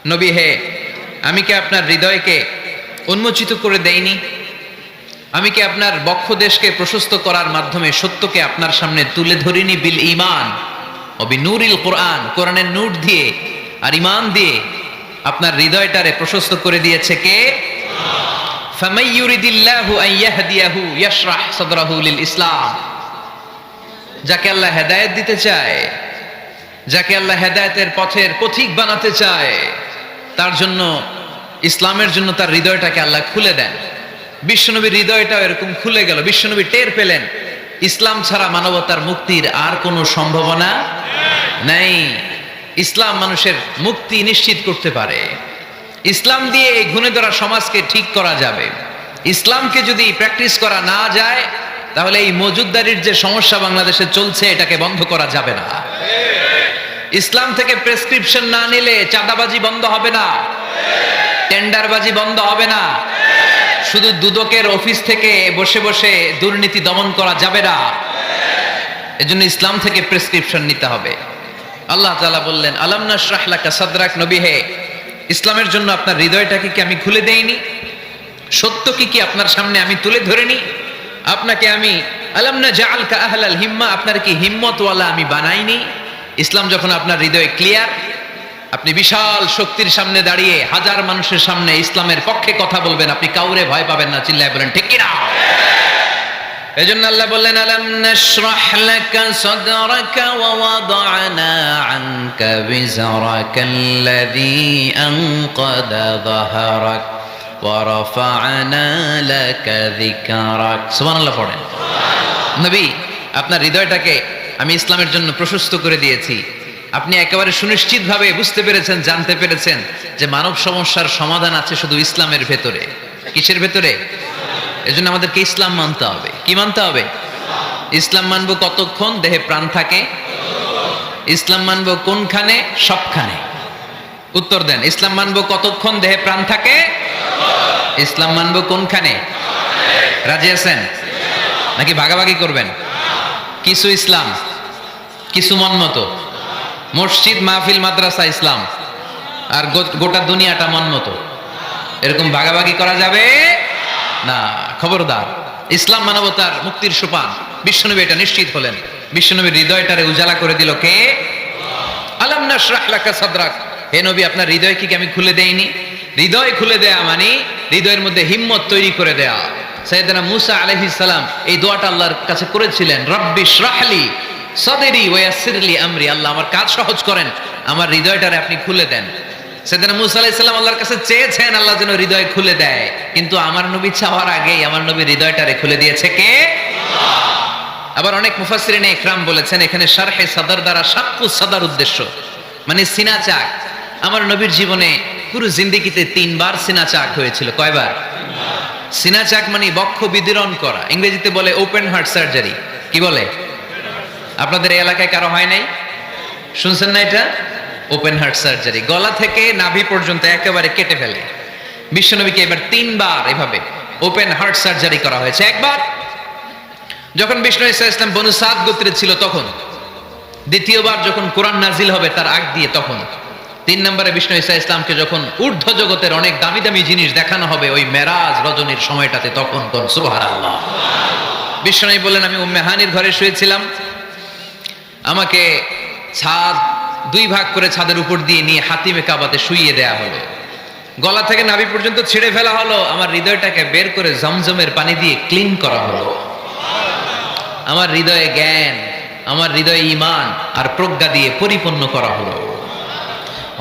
নবী হে, আমি কি আপনার হৃদয়কে উন্মোচিত করে দেইনি? আমি কি আপনার বক্ষদেশকে প্রশস্ত করার মাধ্যমে সত্যকে আপনার সামনে তুলে ধরিনি? বিল ঈমান ও বিনূরিল কোরআন, কোরআনের নূর দিয়ে আর ঈমান দিয়ে আপনার হৃদয়টারে প্রশস্ত করে দিয়েছে কে? ফামাই ইউরিদিল্লাহু আন ইয়াহদিয়াহু ইয়াশরাহ সাদরাহু লিল ইসলাম। যাকে আল্লাহ হেদায়েত দিতে চায়, যাকে আল্লাহ হেদায়েতের পথের পথিক বানাতে চায়, তার জন্য, ইসলামের জন্য তার হৃদয়টাকে আল্লাহ খুলে দেন। বিশ্বনবীর হৃদয়টাও এরকম খুলে গেল। বিশ্বনবী টের পেলেন ইসলাম ছাড়া মানবতার মুক্তির আর কোনো সম্ভাবনা নেই। ইসলাম মানুষের মুক্তি নিশ্চিত করতে পারে। ইসলাম দিয়ে এই ঘুণে ধরা সমাজকে ঠিক করা যাবে। ইসলামকে যদি প্র্যাকটিস করা না যায়, তাহলে এই মজুদদারির যে সমস্যা বাংলাদেশে চলছে, এটাকে বন্ধ করা যাবে না। ইসলাম থেকে প্রেসক্রিপশন না নিলে চাঁদাবাজি বন্ধ হবে না, টেন্ডারবাজি বন্ধ হবে না, শুধু দুদকের অফিস থেকে বসে বসে দুর্নীতি দমন করা যাবে না। এজন্য ইসলাম থেকে প্রেসক্রিপশন নিতে হবে। আল্লাহ তাআলা বললেন, আলাম নাশরাহ লাকা সাদরাক, নবী হে, ইসলামের জন্য আপনার হৃদয়টাকে কি আমি খুলে দেইনি? সত্য কি আপনার সামনে আমি তুলে ধরিনি? আপনাকে আমি আলাম নাজআলকা আহলাল হিম্মা, আপনার কি হিম্মতওয়ালা আমি বানাইনি? ইসলাম যখন আপনার হৃদয়ে ক্লিয়ার, আপনি বিশাল শক্তির সামনে দাঁড়িয়ে হাজার মানুষের সামনে ইসলামের পক্ষে কথা বলবেন, আপনি কাউরে ভয় পাবেন না। চিল্লায় বলেন ঠিক কিনা? এজন্য আল্লাহ বললেন, আলাম নাশরাহ লাকা সাদরাকা ওয়া ওয়াদা'না আনকা বিজরাকাল্লাযী আনকাদা যাহরাক ওয়া রাফা'না লাকা যিকরাক। সুবহানাল্লাহ পড়েন। নবী, আপনার হৃদয়টাকে আমি ইসলামের জন্য প্রশস্ত করে দিয়েছি। আপনি একেবারে সুনিশ্চিতভাবে বুঝতে পেরেছেন, জানতে পেরেছেন যে মানব সমস্যার সমাধান আছে শুধু ইসলামের ভেতরে। কিসের ভেতরে? এজন্য আমাদেরকে ইসলাম মানতে হবে। কি মানতে হবে? ইসলাম মানবো কতক্ষণ দেহে প্রাণ থাকে? ইসলাম মানবো কোনখানে? সবখানে। উত্তর দেন। ইসলাম মানবো কতক্ষণ দেহে প্রাণ থাকে? ইসলাম মানবো কোনখানে? রাজি আছেন নাকি ভাগাভাগি করবেন? কিছু ইসলাম, কিছু মন মতো। মসজিদ, মাহফিল, মাদ্রাসা ইসলাম, আর গোটা দুনিয়াটা মন মতো। এরকম ভাগাভাগি করা যাবে না, খবরদার। ইসলাম মানবতার মুক্তির সোপান। বিশ্বনবী এটা নিশ্চিত হলেন। বিশ্বনবীর হৃদয়টারে উজালা করে দিল কে? আলাম নাশরাহ লাকা সাদরাক, হে নবী, আপনার হৃদয় কি আমি খুলে দেইনি? হৃদয় খুলে দেয়া মানে হৃদয়ের মধ্যে হিম্মত তৈরি করে দেয়া। সাইয়েদনা মূসা আলাইহিস সালাম এই দোয়াটা আল্লাহর কাছে করেছিলেন, রব্বি শরাহলি সাদরি ওয়া ইয়াসসিরলি আমরি, আল্লাহ আমার কাজ সহজ করেন, আমার হৃদয়টারে আপনি খুলে দেন। সাইয়েদনা মূসা আলাইহিস সালাম আল্লাহর কাছে চেয়েছেন আল্লাহ যেন হৃদয় খুলে দেয়, কিন্তু আমার নবী চাওয়ার আগেই আমার নবীর হৃদয়টারে খুলে দিয়েছে কে? আল্লাহ। আবার অনেক মুফাসসিরিনে ইকরাম বলেছেন, এখানে শারহে সাদর দ্বারা শাক্কু সাদর উদ্দেশ্য, মানে সিনা চাক। আমার নবীর জীবনে পুরো জিন্দেগিতে 3 বার সিনা চাক হয়েছিল। কয়বার? সিনা চাক মানে বক্ষ বিদীর্ণ করা, ইংরেজিতে বলে ওপেন হার্ট সার্জারি। কি বলে? আপনাদের এই এলাকায় কারো হয় নাই? শুনছেন না এটা? ওপেন হার্ট সার্জারি, গলা থেকে নাভি পর্যন্ত একেবারে কেটে ফেলে। বিশ্বনবীকে এবার 3 বার এভাবে ওপেন হার্ট সার্জারি করা হয়েছে। একবার যখন বিষ্ণু ঈসা ইসলাম বনু সাদ গোত্রে ছিল তখন, দ্বিতীয়বার যখন কোরআন নাজিল হবে তার আগ দিয়ে তখন, 3 নম্বরে বিষ্ণু ঈসা ইসলামকে যখন ঊর্ধ্ব জগতের অনেক দামি দামি জিনিস দেখানো হবে ওই মেরাজ রজনীর সময়টাতে, তখন কোন সুবহানাল্লাহ। বিশ্বনবী বললেন, আমি উম্মে হানির ঘরে শুয়েছিলাম, আমাকে ছাদ 2 ভাগ করে ছাদের উপর দিয়ে নিয়ে হাতিমে কাবাতে শুইয়ে দেয়া হলো, গলা থেকে নাভি পর্যন্ত ছিঁড়ে ফেলা হলো, আমার হৃদয়টাকে বের করে জমজমের পানি দিয়ে ক্লিন করা হলো, আমার হৃদয়ে জ্ঞান, আমার হৃদয়ে ঈমান আর প্রজ্ঞা দিয়ে পরিপূর্ণ করা হলো।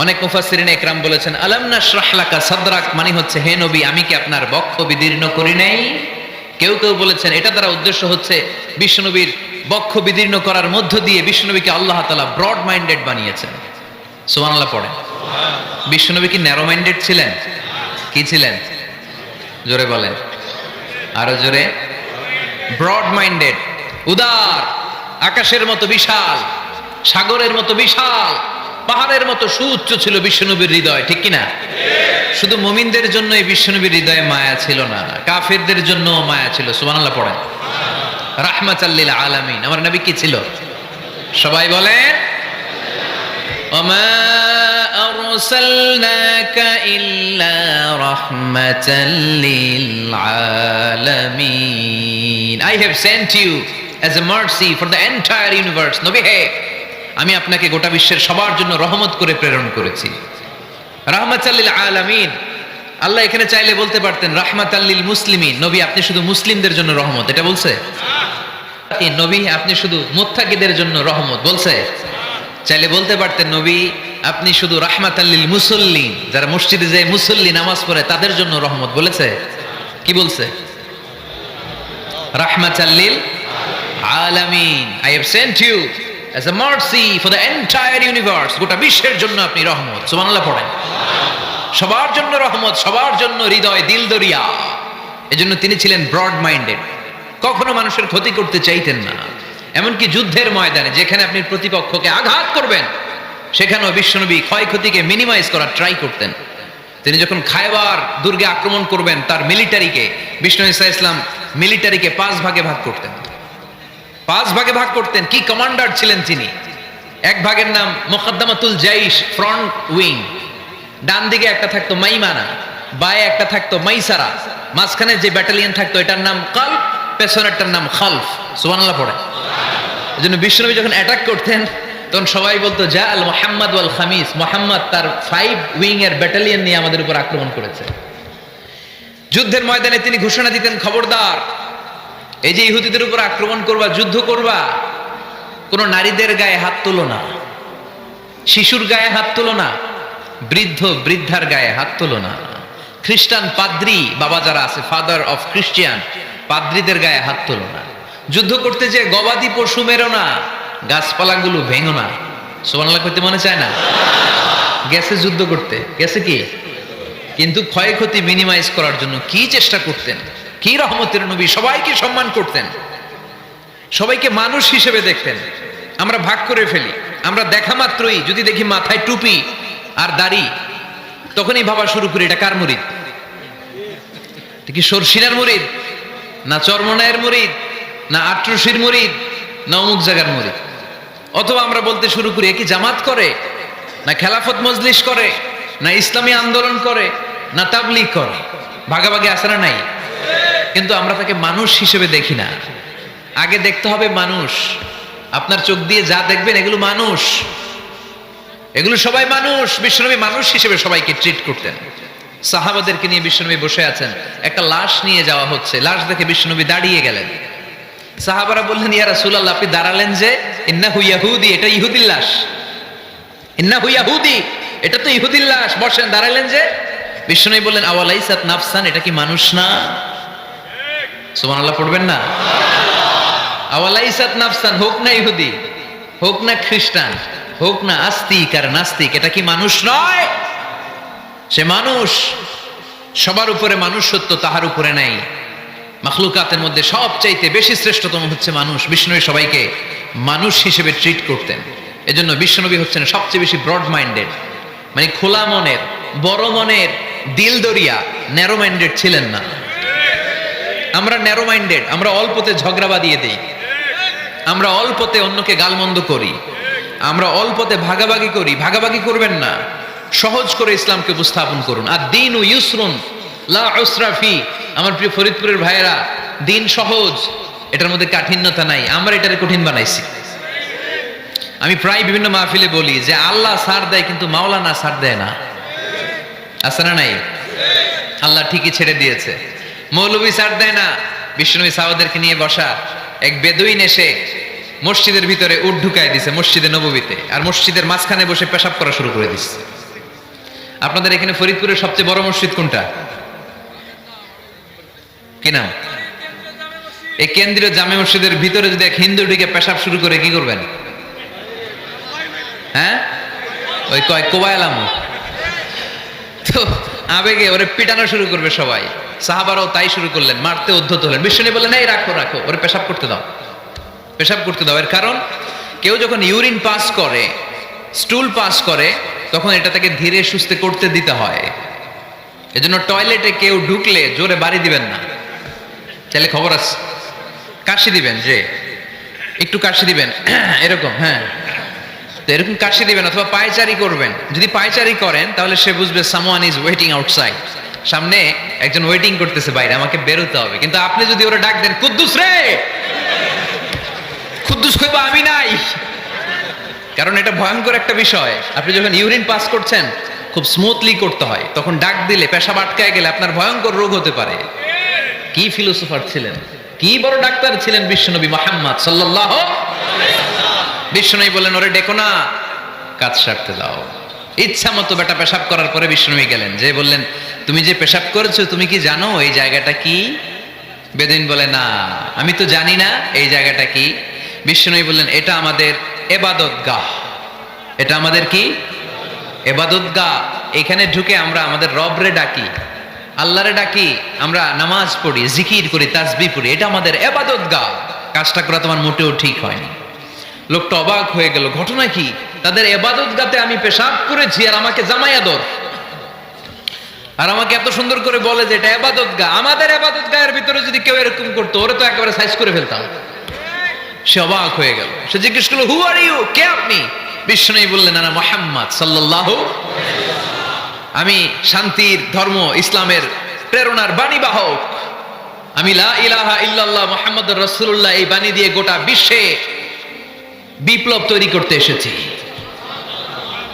অনেক মুফাসসিরিনে ইকরাম বলেছেন, আলাম নাশরাহ লাকা সাদরাক মানে হচ্ছে, হে নবী, আমি কি আপনার বক্ষ বিদীর্ণ করি নাই? কেউ কেউ বলেছেন এটা দ্বারা উদ্দেশ্য হচ্ছে বিশ্বনবীর বক্ষ বিদীর্ণ করার মধ্য দিয়ে বিশ্বনবীকে আল্লাহ তাআলা ব্রড মাইন্ডেড বানিয়েছেন। সুবহানাল্লাহ পড়ে। বিশ্বনবী কি ন্যারো মাইন্ডেড ছিলেন? কি ছিলেন? জোরে বলেন, আরো জোরে। ব্রড মাইন্ডেড, উদার, আকাশের মতো বিশাল, সাগরের মতো বিশাল, পাহাড়ের মতো সুউচ্চ ছিল বিশ্বনবীর হৃদয়। ঠিক কিনা? শুধু মুমিনদের জন্য এই বিশ্বনবীর হৃদয়ে মায়া ছিল না, কাফেরদের জন্য মায়া ছিল। সুবহানাল্লাহ পড়েন। রাহমাতাল লিল আলামিন। আমার নবী কি ছিল? সবাই বলেন, ওমা আরসালনাকা ইল্লা রাহমাতাল লিল আলামিন। I have sent you as a mercy for the entire universe. নবী হে, আমি আপনাকে গোটা বিশ্বের সবার জন্য রহমত করে প্রেরণ করেছি। রাহমাতাল লিল আলামিন। আল্লাহ এখানে চাইলে বলতে পারতেন রাহমাতাল লিল মুসলিমিন, নবী আপনি শুধু মুসলিমদের জন্য রহমত, এটা বলছে? নবী আপনি শুধু মুত্তাকিদের জন্য রহমত, বলছে? চাইলে বলতে পারতেন নবী আপনি শুধু রাহমাতাল লিল মুসাল্লিন, যারা মসজিদে যায় মুসল্লি নামাজ পড়ে তাদের জন্য রহমত, বলেছে? কি বলছে? রাহমাতাল লিল আলামিন। I have sent you as a mercy for the entire universe. গোটা বিশ্বের জন্য আপনি রহমত। সুবহানাল্লাহ পড়েন। সবার জন্য রহমত, সবার জন্য হৃদয় দিল দরিয়া। এজন্য তিনি ছিলেন ব্রড মাইন্ডেড, কখনো মানুষের ক্ষতি করতে চাইতেন না। এমনকি যুদ্ধের ময়দানে যেখানে আপনি প্রতিপক্ষকে আঘাত করবেন সেখানেও বিশ্বনবী ক্ষয়ক্ষতিকে মিনিমাইজ করার ট্রাই করতেন। তিনি যখন খায়বার দুর্গে আক্রমণ করবেন তার মিলিটারিকে, বিষ্ণু ঈসা ইসলাম মিলিটারিকে 5 ভাগে ভাগ করতেন। 5 ভাগে ভাগ করতেন। কি কমান্ডার ছিলেন তিনি! এক ভাগের নাম মুকদ্দমাতুল জাইশ, ফ্রন্ট উইং। ডান দিকে একটা থাকতো মাইমানা, বায়ে একটা থাকতো মাইসারা, মাঝখানে যে ব্যাটালিয়ন থাকতো এটার নাম কালব, পেছনেরটার নাম খালফ। সুবহানাল্লাহ পড়ে। এজন্য বিশ্বনবী যখন অ্যাটাক করতেন তখন সবাই বলতো যা আল মুহাম্মদ ওয়াল খামিস, মুহাম্মদ তার 5 উইং এর ব্যাটালিয়ন নিয়ে আমাদের উপর আক্রমণ করেছে। যুদ্ধের ময়দানে তিনি ঘোষণা দিতেন, খবরদার, এই যে ইহুদিদের উপর আক্রমণ করবা, যুদ্ধ করবা, কোন নারীদের গায়ে হাত তুলো না, শিশুর গায়ে হাত তুলো না, বৃদ্ধ বৃদ্ধার গায়ে হাত তুলো না, খ্রিস্টান পাদ্রী বাবা যারা আছে, ফাদার অফ খ্রিস্টিয়ান, পাদ্রীদের গায়ে হাত তুলো না। যুদ্ধ করতে যে গবাদি পশু মেরো না, গাছপালাগুলো ভেঙো না। সুবহানাল্লাহ করতে মনে চায় না? গেছে যুদ্ধ করতে, গেছে কি, কিন্তু ক্ষয়ক্ষতি মিনিমাইজ করার জন্য কি চেষ্টা করতেন! কি রহমতের নবী! সবাইকে সম্মান করতেন, সবাইকে মানুষ হিসেবে দেখতেন। আমরা ভাগ করে ফেলি, আমরা দেখা মাত্রই যদি দেখি মাথায় টুপি আর দাড়ি, তখনই ভাবা শুরু করি এটা কার মুরিদ? কি সরসিনার মুরিদ, না চরমনায়ের মুরিদ, না আট্রসির মুরিদ, না অমুক জায়গার মুরিদ? অথবা আমরা বলতে শুরু করি এ কি জামাত করে, না খেলাফত মজলিস করে, না ইসলামী আন্দোলন করে, না তাবলীগ করে। ভাগাভাগি আছে না নাই? কিন্তু আমরা তাকে মানুষ হিসেবে দেখি না। আগে দেখতে হবে মানুষ। আপনার চোখ দিয়ে যা দেখবেন এগুলো মানুষ, এগুলো সবাই মানুষ। বিশ্বনবী মানুষ হিসেবে সবাইকে ট্রিট করতেন। সাহাবাদেরকে নিয়ে বিশ্বনবী বসে আছেন, একটা লাশ নিয়ে যাওয়া হচ্ছে, লাশ দেখে বিশ্বনবী দাঁড়িয়ে গেলেন। সাহাবারা বললেন ইয়া রাসূলুল্লাহ আপনি দাঁড়ালেন যে? ইন্নাহু ইয়াহুদি, এটা ইহুদির লাশ। ইন্নাহু ইয়াহুদি, এটা তো ইহুদির লাশ, বসেন, দাঁড়ালেন যে? বিশ্বনবী বললেন আওয়ালাইসাত নাফসান, এটা কি মানুষ না? সুবহানাল্লাহ পড়বেন না? আওয়ালাইসাত নাফসান, হোক না ইহুদি, হোক না খ্রিস্টান, হোক না আস্তিক আর নাস্তিক, এটা কি মানুষ নয়? সে মানুষ। সবার উপরে মানুষ সত্য, তাহার উপরে নাই। মাখলুকাতের মধ্যে সবচাইতে বেশি শ্রেষ্ঠতম হচ্ছে মানুষ। বিষ্ণু সবাইকে মানুষ হিসেবে ট্রিট করতেন। এজন্য বিশ্বনবী হচ্ছেন সবচেয়ে বেশি ব্রড মাইন্ডেড, মানে খোলা মনের, বড় মনের, দিল দরিয়া, ন্যারো মাইন্ডেড ছিলেন না। আমরা ন্যারো মাইন্ডেড, আমরা অল্পতে ঝগড়া বাঁধিয়ে দেই, আমরা অল্পতে অন্যকে গালমন্দ করি, আমরা অল্পতে ভাগাভাগি করি। ভাগাভাগি করবেন না, সহজ করে ইসলামকে উপস্থাপন করুন। আর দিন ও ইউসরুন লা উসরা ফি। আমার প্রিয় ফরিদপুরের ভাইয়েরা, দিন সহজ, এটার মধ্যে কাঠিন্যতা নাই। আমরা এটারে কঠিন বানাইছি। আমি প্রায় বিভিন্ন মাহফিলে বলি যে আল্লাহ ছাড় দেয় কিন্তু মাওলানা ছাড় দেয় না। আছে না নাই? আল্লাহ ঠিকই ছেড়ে দিয়েছে। মৌলভী ছাড় দেয় না। বিশ্বনবী সাহাবাদেরকে নিয়ে বসা, এক বেদুইন এসে মসজিদের ভিতরে উট ঢুকায় দিছে, মসজিদে নববীতে, আর মসজিদের মাঝখানে বসে পেশাব করা শুরু করে দিচ্ছে। আপনাদের এখানে ফরিদপুরের সবচেয়ে বড় মসজিদ কোনটা? কি নাম? এই কেন্দ্রীয় জামে মসজিদের ভিতরে যদি এক হিন্দু ঢুকে পেশাব শুরু করে কি করবেন? হ্যাঁ, ওই কয় কোবাইলাম, তো আবেগে ওরে পিটানো শুরু করবে সবাই। সাহাবারাও তাই শুরু করলেন, মারতে উদ্ধত হলেন। বিশ্বনবী বললেন এই রাখো রাখো, ওরে পেশাব করতে দাও, পেশাব করতে দাও। এর কারণ কেউ যখন ইউরিন পাস করে, স্টুল পাস করে, তখন এটা তাকে ধীরে সুস্থে করতে দিতে হয়। এজন্য টয়লেটে কেউ ঢুকলে জোরে বাড়ি দিবেন না। চাইলে খবর আছে, কাশি দিবেন, যে একটু কাশি দিবেন এরকম, হ্যাঁ, তো এরকম কাশি দিবেন অথবা পায়চারি করবেন। যদি পায়চারি করেন তাহলে সে বুঝবে সামওয়ান ইজ ওয়েটিং আউটসাইড, সামনে একজন ওয়েটিং করতেছে বাইরে, আমাকে বেরোতে হবে। কিন্তু আপনি যদি ওরা ডাক দেন, কুদ্দুস রে, কুদ্দুস কইবা আমি নাই, কারণ এটা ভয়ঙ্কর একটা বিষয়। আপনি যখন ইউরিন পাস করছেন খুব স্মুথলি করতে হয়, তখন ডাক দিলে পেশাব আটকায় গেলে আপনার ভয়ঙ্কর রোগ হতে পারে। কি ফিলোসোফার ছিলেন, কি বড় ডাক্তার ছিলেন বিশ্বনবী মুহাম্মদ সাল্লাল্লাহু আলাইহি ওয়াসাল্লাম। বিশ্বনবী বললেন, ওরে ডেকো না, কাজ সারতে দাও। ইচ্ছা মতো বেটা পেশাব করার পরে বিশ্বনবী গেলেন, যে বললেন, তুমি যে পেশাব করেছো তুমি কি জানো এই জায়গাটা কি? বেদুইন বলে, না আমি তো জানি না এই জায়গাটা কি। বিশ্বনবী বললেন, এটা আমাদের ইবাদতগাহ। এটা আমাদের কি? ইবাদতগাহ। এখানে ঢুকে আমরা আমাদের রবরে ডাকি, আল্লাহরে ডাকি, আমরা নামাজ পড়ি, জিকির করি, তাসবিহ পড়ি, এটা আমাদের ইবাদতগাহ। কাজটা করা তোমার মোটেও ঠিক হয়নি। লোকটা অবাক হয়ে গেল, ঘটনা কি? তাদের ইবাদতগাতে আমি পেশাব করেছি আর আমাকে জামাই আদর, আর আমাকে এত সুন্দর করে বলে যে এটা ইবাদতগাহ। আমাদের ইবাদতগাহের ভিতরে যদি কেউ এরকম করতো, ওরে তো একেবারে সাইজ করে ফেলতাম। সে অবাক হয়ে গেল। সে জিজ্ঞেস করলো, হু আর ইউ, কে আপনি? বিশ্বনবী বললেন, আনা মুহাম্মদ সাল্লাল্লাহু আলাইহি ওয়াসাল্লাম, আমি শান্তির ধর্ম ইসলামের প্রেরণার বাণী বাহক। আমি লা ইলাহা ইল্লাল্লাহ মুহাম্মাদুর রাসূলুল্লাহ এই বাণী দিয়ে গোটা বিশ্বে বিপ্লব তৈরি করতে এসেছি।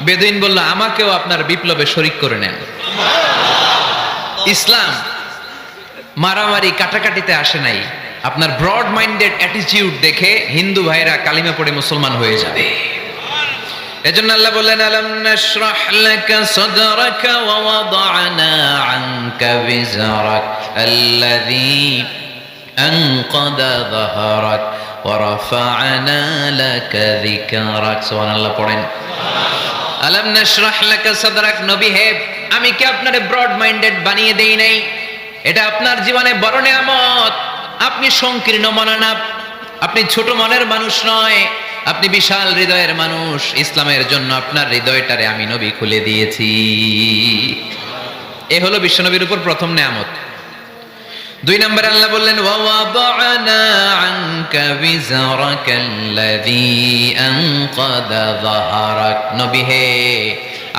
বেদুইন বলল, আমাকেও আপনার বিপ্লবে শরীক করে নেন। ইসলাম মারামারি কাটাকাটিতে আসে নাই। আপনার ব্রড মাইন্ডেড অ্যাটিটিউড দেখে হিন্দু ভাইরা কালিমা পড়ে মুসলমান হয়ে যাবে। এজন্য আল্লাহ বললেন, আলাম নাশরাহ লাকা সাদরাকা ওয়া ওয়াদা'না আনকা বিজরাক আল্লাযী আনকাদা যাহরাক ওয়া রাফা'না লাকা যিকরাক। সুবহানাল্লাহ পড়েন। আলাম নাশরাহ লাকা সাদরাক, নবী হে, আমি কি আপনারে ব্রড মাইন্ডেড বানিয়ে দেই নাই? এটা আপনার জীবনে বড় নিয়ামত। আপনি সংকীর্ণ মনা না, আপনি ছোট মনের মানুষ নয়, আপনি বিশাল হৃদয়ের মানুষ। ইসলামের জন্য আপনার হৃদয়টারে আমি নবী খুলে দিয়েছি। এ হলো বিশ্বনবীর উপর প্রথম নিয়ামত। 2 নম্বরে আল্লাহ বললেন, ওয়া ওয়াদা'না আনকা বিজরাকাল্লাযী আনকাদা যাহরাক। নবী হে,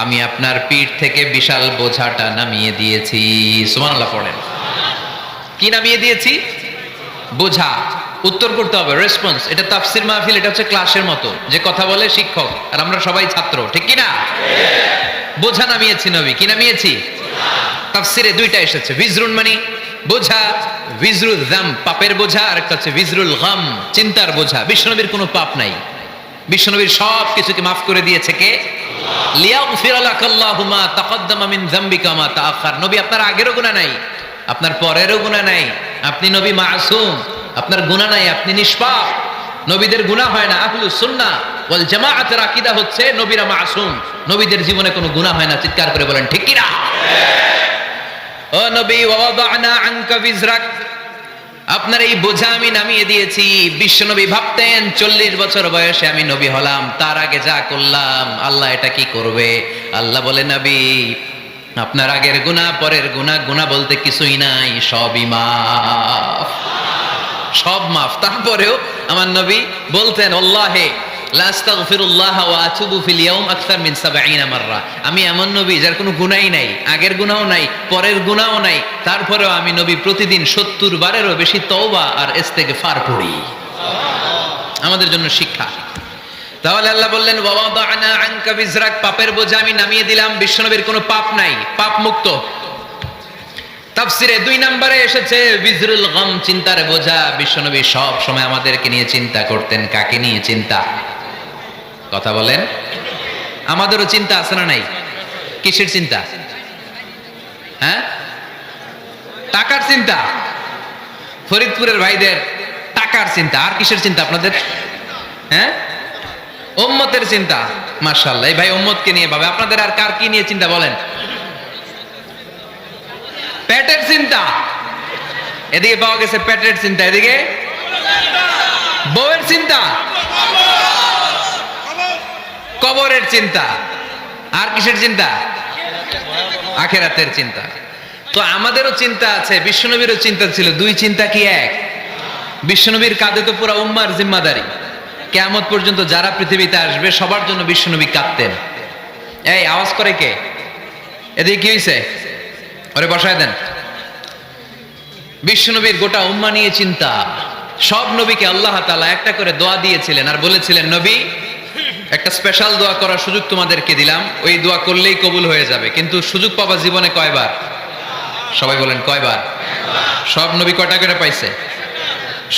আমি আপনার পিঠ থেকে বিশাল বোঝাটা নামিয়ে দিয়েছি। সুবহানাল্লাহ পড়েন। কি নামিয়ে দিয়েছি? বোঝা। উত্তর করতে হবে, রেসপন্স। এটা তাফসীর মাহফিল, এটা হচ্ছে ক্লাসের মতো, যে কথা বলে শিক্ষক আর আমরা সবাই ছাত্র, ঠিক কি না? বোঝা নামিয়েছি নবী। কি নামিয়েছি? তাফসীরে 2টা এসেছে। বিজরুন মানে বোঝা, বিজরুল যাম পাপের বোঝা, আর একটা হচ্ছে বিজরুল গাম চিন্তার বোঝা। বিশ্বনবীর কোনো পাপ নাই, বিশ্বনবীর সব কিছুকে মাফ করে দিয়েছে কে? লিয়াগফির লাকাল্লাহু মা তাকদ্দামা মিন যামবিকা মা তাআখার। নবী আপনার আগেরও গুনাহ নাই, আপনার পরেরও গুনাহ নাই। আপনি নবী মাসুম, আপনার গুনাহ নাই, আপনি নিষ্পাপ। নবীদের গুনাহ হয় না। আহলুস সুন্নাহ ওয়াল জামাআতের আকীদা হচ্ছে নবীরা মাসুম, নবীদের জীবনে কোনো গুনাহ হয় না। চিৎকার করে বলেন ঠিক কি না? ও নবী, ওয়া ওয়াদা'না আনকা বিজরাক, আপনার এই বোঝা আমি নামিয়ে দিয়েছি। বিশ্বনবী ভাবতেন 40 বছর বয়সে আমি নবী হলাম, তার আগে যা করলাম আল্লাহ এটা কি করবে? আল্লাহ বলে, নবী আপনার আগের গুনাহ, পরের গুনাহ, গুনাহ বলতে কিছুই নাই, সবই মাফ, সব মাফ। তারপরেও আমার নবী বলতেন, আল্লাহে লা আস্তাগফিরুল্লাহ ওয়া আতুবু ফিল ইয়াউম আকসার মিন 70 মাররা। আমি এমন নবী যার কোনো গুনাহই নাই, আগের গুনাহও নাই, পরের গুনাহও নাই, তারপরেও আমি নবী প্রতিদিন 70 বারেরও বেশি তওবা আর ইস্তেগফার পড়ি। আমাদের জন্য শিক্ষা। তাহলে আল্লাহ বললেন, ওয়া ওয়াদা'না আনকা বিজরাক, পাপের বোঝা আমি নামিয়ে দিলাম। বিশ্বনবীর কোনো পাপ নাই, পাপ মুক্ত। তাফসীরে 2 নম্বরে এসেছে বিজরুল গাম চিন্তার বোঝা। বিশ্বনবী সব সময় আমাদেরকে নিয়ে চিন্তা করতেন। কাকে নিয়ে চিন্তা? কথা বলেন। আমাদেরও চিন্তা আছে না নাই? কিসের চিন্তা? হ্যাঁ, টাকার চিন্তা। ফরিদপুরের ভাইদের টাকার চিন্তা। আর কিসের চিন্তা আপনাদের? হ্যাঁ, উম্মতের চিন্তা। মাশাআল্লাহ, এই ভাই উম্মতকে নিয়ে ভাবে। আপনাদের আর কার কি নিয়ে চিন্তা বলেন? পেটের চিন্তা। এদিকে পাওয়া গেছে পেটের চিন্তা, এদিকে বউয়ের চিন্তা, কবরের চিন্তা। আর কিসের চিন্তা? আখিরাতের চিন্তা। তো আমাদেরও চিন্তা আছে, বিশ্বনবীরও চিন্তা ছিল। 2 চিন্তা কি এক? বিশ্বনবীর কাঁধে তো পুরো উম্মার জিম্মাদারি। কিয়ামত পর্যন্ত যারা পৃথিবীতে আসবে সবার জন্য বিশ্বনবী কাঁদতেন। এই আওয়াজ করে কে? এদিকে কি হয়েছে? ওরে বসায় দেন। বিশ্বনবীর গোটা উম্মাহ নিয়ে চিন্তা। সব নবীকে আল্লাহ তাআলা একটা করে দোয়া দিয়েছিলেন আর বলেছিলেন, নবী একটা স্পেশাল দোয়া করার সুযোগ তোমাদেরকে দিলাম, ওই দোয়া করলেই কবুল হয়ে যাবে। কিন্তু সুযোগ পাবা জীবনে কয়বার? সবাই বলেন কয়বার? সব নবী কয়টা করে পাইছে?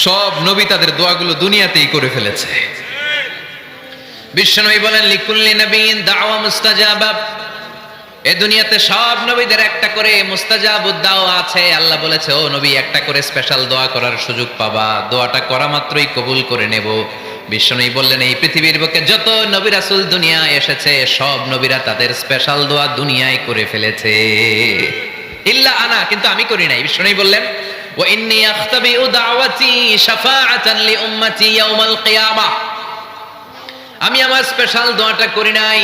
সব নবী তাদের দোয়াগুলো দুনিয়াতেই করে ফেলেছে। বিশ্বনবী বলেন, লিকুল্লি নবিয়্যিন দাওয়া মুস্তাজাবা। এই দুনিয়াতে সব নবীদের একটা করে মুস্তাজাবুদ দাওয়া আছে। আল্লাহ বলেছে, ও নবী একটা করে স্পেশাল দোয়া করার সুযোগ পাবা, দোয়াটা করা মাত্রই কবুল করে নেব। বিশ্বনবী বললেন, এই পৃথিবীর বুকে যত নবী রাসূল দুনিয়ায় এসেছে সব নবীরা তাদের স্পেশাল দোয়া দুনিয়ায় করে ফেলেছে, ইল্লা আনা, কিন্তু আমি করি নাই। বিশ্বনবী বললেন, ওয়া ইন্নী আখতাবিউ দাওয়াতি শাফাআতান লি উম্মতি ইয়াউমাল কিয়ামাহ। আমি আমার স্পেশাল দোয়াটা করি নাই,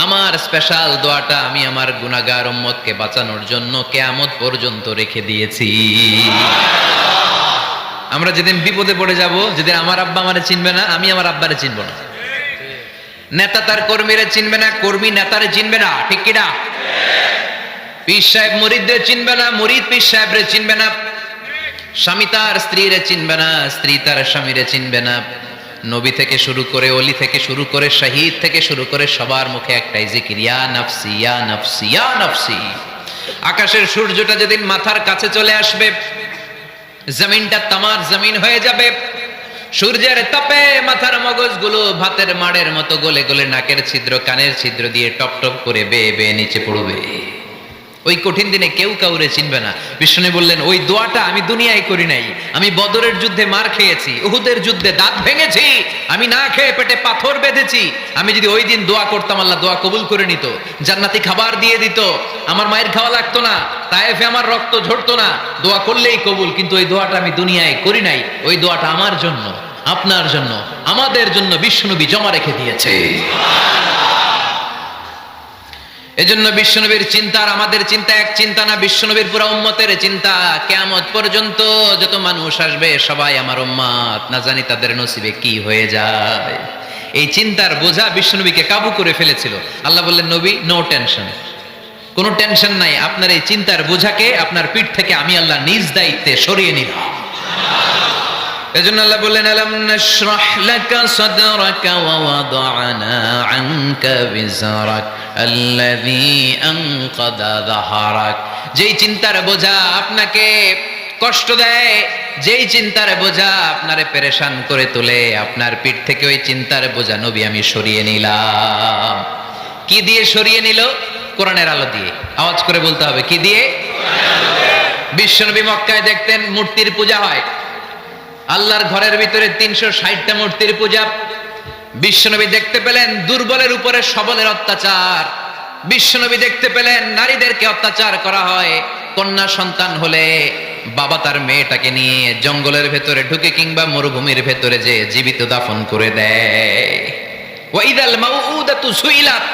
আমার স্পেশাল দোয়াটা আমি আমার গুনাহগার উম্মতকে বাঁচানোর জন্য কিয়ামত পর্যন্ত রেখে দিয়েছি। আমরা যেদিন বিপদে পড়ে যাব, যেদিন আমার আব্বা আমারে চিনবে না, আমি আমার আব্বারে চিনব না, নেতা তার কর্মীরা চিনবে না, কর্মী নেতারে চিনবে না, ঠিক কি না? পীর সাহেব মুরিদদের চিনবে না, মুরিদ পীর সাহেবরে চিনবে না, স্বামী তার স্ত্রীরে চিনবে না, স্ত্রী তার স্বামীরে চিনবে না। নবী থেকে শুরু করে, অলি থেকে শুরু করে, শহীদ থেকে শুরু করে সবার মুখে একটাই জিকির, ইয়া নাফসি ইয়া নাফসি ইয়া নাফসি। আকাশের সূর্যটা যেদিন মাথার কাছে চলে আসবে, জমিনটা তামার জমিন হয়ে যাবে, সূর্যের তাপে মাথার মগজগুলো ভাতের মাড়ের মতো গলে গলে নাকের ছিদ্র কানের ছিদ্র দিয়ে টপ টপ করে বেয়ে বেয়ে নিচে পড়বে। ওই কঠিন দিনে কেউ কাউরে চিনবে না। বিষ্ণু বললেন, ওই দোয়াটা আমি দুনিয়ায় করি নাই, আমি বদরের যুদ্ধে মার খেয়েছি, উহুদের যুদ্ধে দাঁত ভেঙেছি, আমি না খেয়ে পেটে পাথর বেঁধেছি। আমি যদি ওই দিন দোয়া করতাম, আল্লাহ দোয়া কবুল করে নিত, জান্নাতি খাবার দিয়ে দিত, আমার মায়ের খাওয়া লাগতো না, তায়েফে আমার রক্ত ঝরতো না, দোয়া করলেই কবুল। কিন্তু ওই দোয়াটা আমি দুনিয়ায় করি নাই, ওই দোয়াটা আমার জন্য, আপনার জন্য, আমাদের জন্য বিশ্বনবী জমা রেখে দিয়েছে। এজন্য বিশ্বনবীর চিন্তা আর আমাদের চিন্তা এক চিন্তা না, বিশ্বনবীর পুরো উম্মতের চিন্তা। কিয়ামত পর্যন্ত যত মানুষ আসবে সবাই আমার উম্মত, না জানি তাদের নসিবে কি হয়ে যায়। এই চিন্তার বোঝা বিশ্বনবীকে কাবু করে ফেলেছিল। আল্লাহ বললেন, নবী নো টেনশন, কোনো টেনশন নাই, আপনার এই চিন্তার বোঝাকে আপনার পিঠ থেকে আমি আল্লাহ নিজ দায়িত্বে সরিয়ে নিলাম। এজন্য আল্লাহ বললেন, আলাম নাশরাহ লাকা সাদরাকা ওয়া ওয়াদা'না আনকা বিজরাক আল্লাযী আনকাদা যাহরাক। যেই চিন্তার বোঝা আপনাকে কষ্ট দেয়, যেই চিন্তার বোঝা আপনারে পেরেশান করে তোলে, আপনার পিঠ থেকে ওই চিন্তার বোঝা নবী আমি সরিয়ে নিলাম। কি দিয়ে সরিয়ে নিল? কোরআনের আলো দিয়ে। আওয়াজ করে বলতে হবে, কি দিয়ে? বিশ্বনবী মক্কায় দেখতেন মূর্তির পূজা হয়, আল্লাহর ঘরের ভিতরে 360টা মূর্তির পূজা। বিশ্বনবী দেখতে পেলেন দুর্বলের উপরে সবলের অত্যাচার, বিশ্বনবী দেখতে পেলেন নারীদেরকে অত্যাচার করা হয়। কন্যা সন্তান হলে বাবা তার মেয়েটাকে নিয়ে জঙ্গলের ভেতরে ঢুকে কিংবা মরুভূমির ভেতরে যে জীবিত দাফন করে দেয়। ওয়াইদাল মাউউদাতু সুইলাত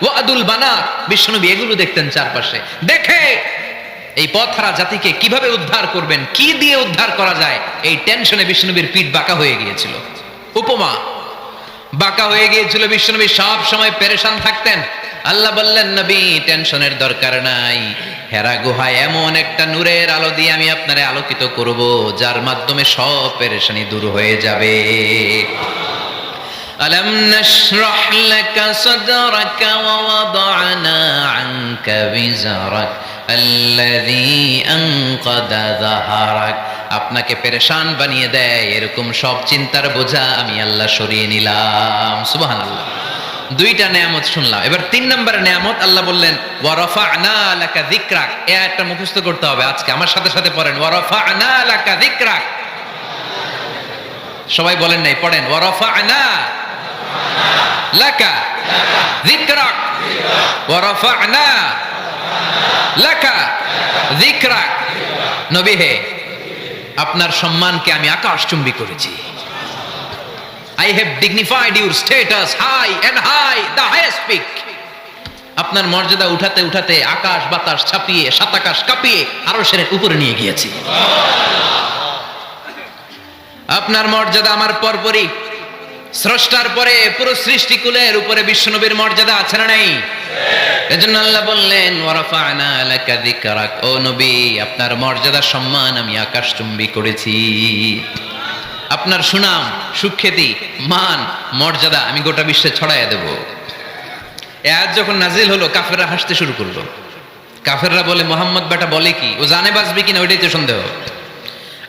ওয়াদুল বানাত। বিশ্বনবী এগুলো দেখতেন চারপাশে, দেখে এই পথহারা জাতিকে কিভাবে উদ্ধার করবেন, কি দিয়ে উদ্ধার করা যায়, এই টেনশনে বিশ্বনবীর পিঠ বাঁকা হয়ে গিয়েছিল। উপমা বাঁকা হয়ে গিয়েছিল, বিশ্বনবী সব সময় পেরেশান থাকতেন। আল্লাহ বললেন, নবী টেনশনের দরকার নাই, হেরা গুহায় এমন একটা নূরের আলো দিয়ে আমি আপনারে আলোকিত করব, যার মাধ্যমে সব পেরেশানি দূর হয়ে যাবে। আলাম নাশরাহ লাকা সাদরাকা ওয়া ওয়াদা'না আনকা বিজরাক আল্লাযী আনকাদা যাহরাক। আপনাকে পেরেশান বানিয়ে দেয় এরকম সব চিন্তার বোঝা আমি আল্লাহ সরিয়ে নিলাম। সুবহানাল্লাহ। দুইটা নেয়ামত শুনলাম, এবার 3 নম্বর নেয়ামত আল্লাহ বললেন, ওয়া রাফা'না লাকা যিকরাক। এই আয়াতটা মুখস্থ করতে হবে আজকে, আমার সাথে সাথে পড়েন, ওয়া রাফা'না লাকা যিকরাক। সবাই বলেন নাই, পড়েন, ওয়া রাফা'না লাকা যিকরাক ওয়া রাফা'না লাকা যিকরাক। নবী হে, আপনার সম্মানকে আমি আকাশচুম্বী করেছি। I have dignified your status high and high, the highest peak. আপনার মর্যাদা উঠাতে উঠাতে আকাশ বাতাস ছাপিয়ে সাত আকাশ কাঁপিয়ে আরশের উপরে নিয়ে গিয়েছি। আপনার মর্যাদা আমার পরপরই স্রষ্টার পরে পুরো সৃষ্টিকুলের উপরে বিশ্বনবীর মর্যাদা আছে না নাই? এজন্য আল্লাহ বললেন ওয়ারাফা'না লাকা যিকরাক, ও নবী আপনার মর্যাদা সম্মান আমি আকাশচুম্বী করেছি। আপনার সুনাম, সুখ্যাতি, মান, মর্যাদা আমি গোটা বিশ্বে ছড়াইয়া দেব। এই আয়াত যখন নাজিল হলো কাফেররা হাসতে শুরু করলো। কাফেররা বলে মোহাম্মদ বেটা বলে কি, ও জানে বাঁচবে কিনা ওইটাই তো সন্দেহ।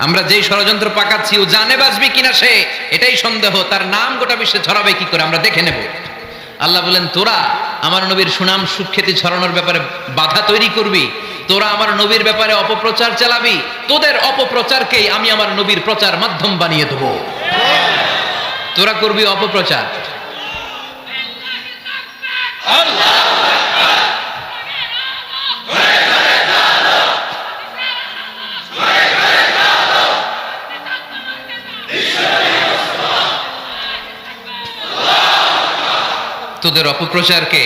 আমরা যেই ষড়যন্ত্র পাকাচ্ছি ও জানে বাঁচবে কিনা সে এটাই সন্দেহ, তার নাম গোটা বিশ্বে ছড়াবে কি করে আমরা দেখে নেব। আল্লাহ বলেন তোরা আমার নবীর সুনাম সুখ্যাতি ছড়ানোর ব্যাপারে বাধা তৈরি করবি, তোরা আমার নবীর ব্যাপারে অপপ্রচার চালাবি, তোদের অপপ্রচারকেই আমি আমার নবীর প্রচার মাধ্যম বানিয়ে দেব। তোরা করবি অপপ্রচার। তোদের অপপ্রচারকে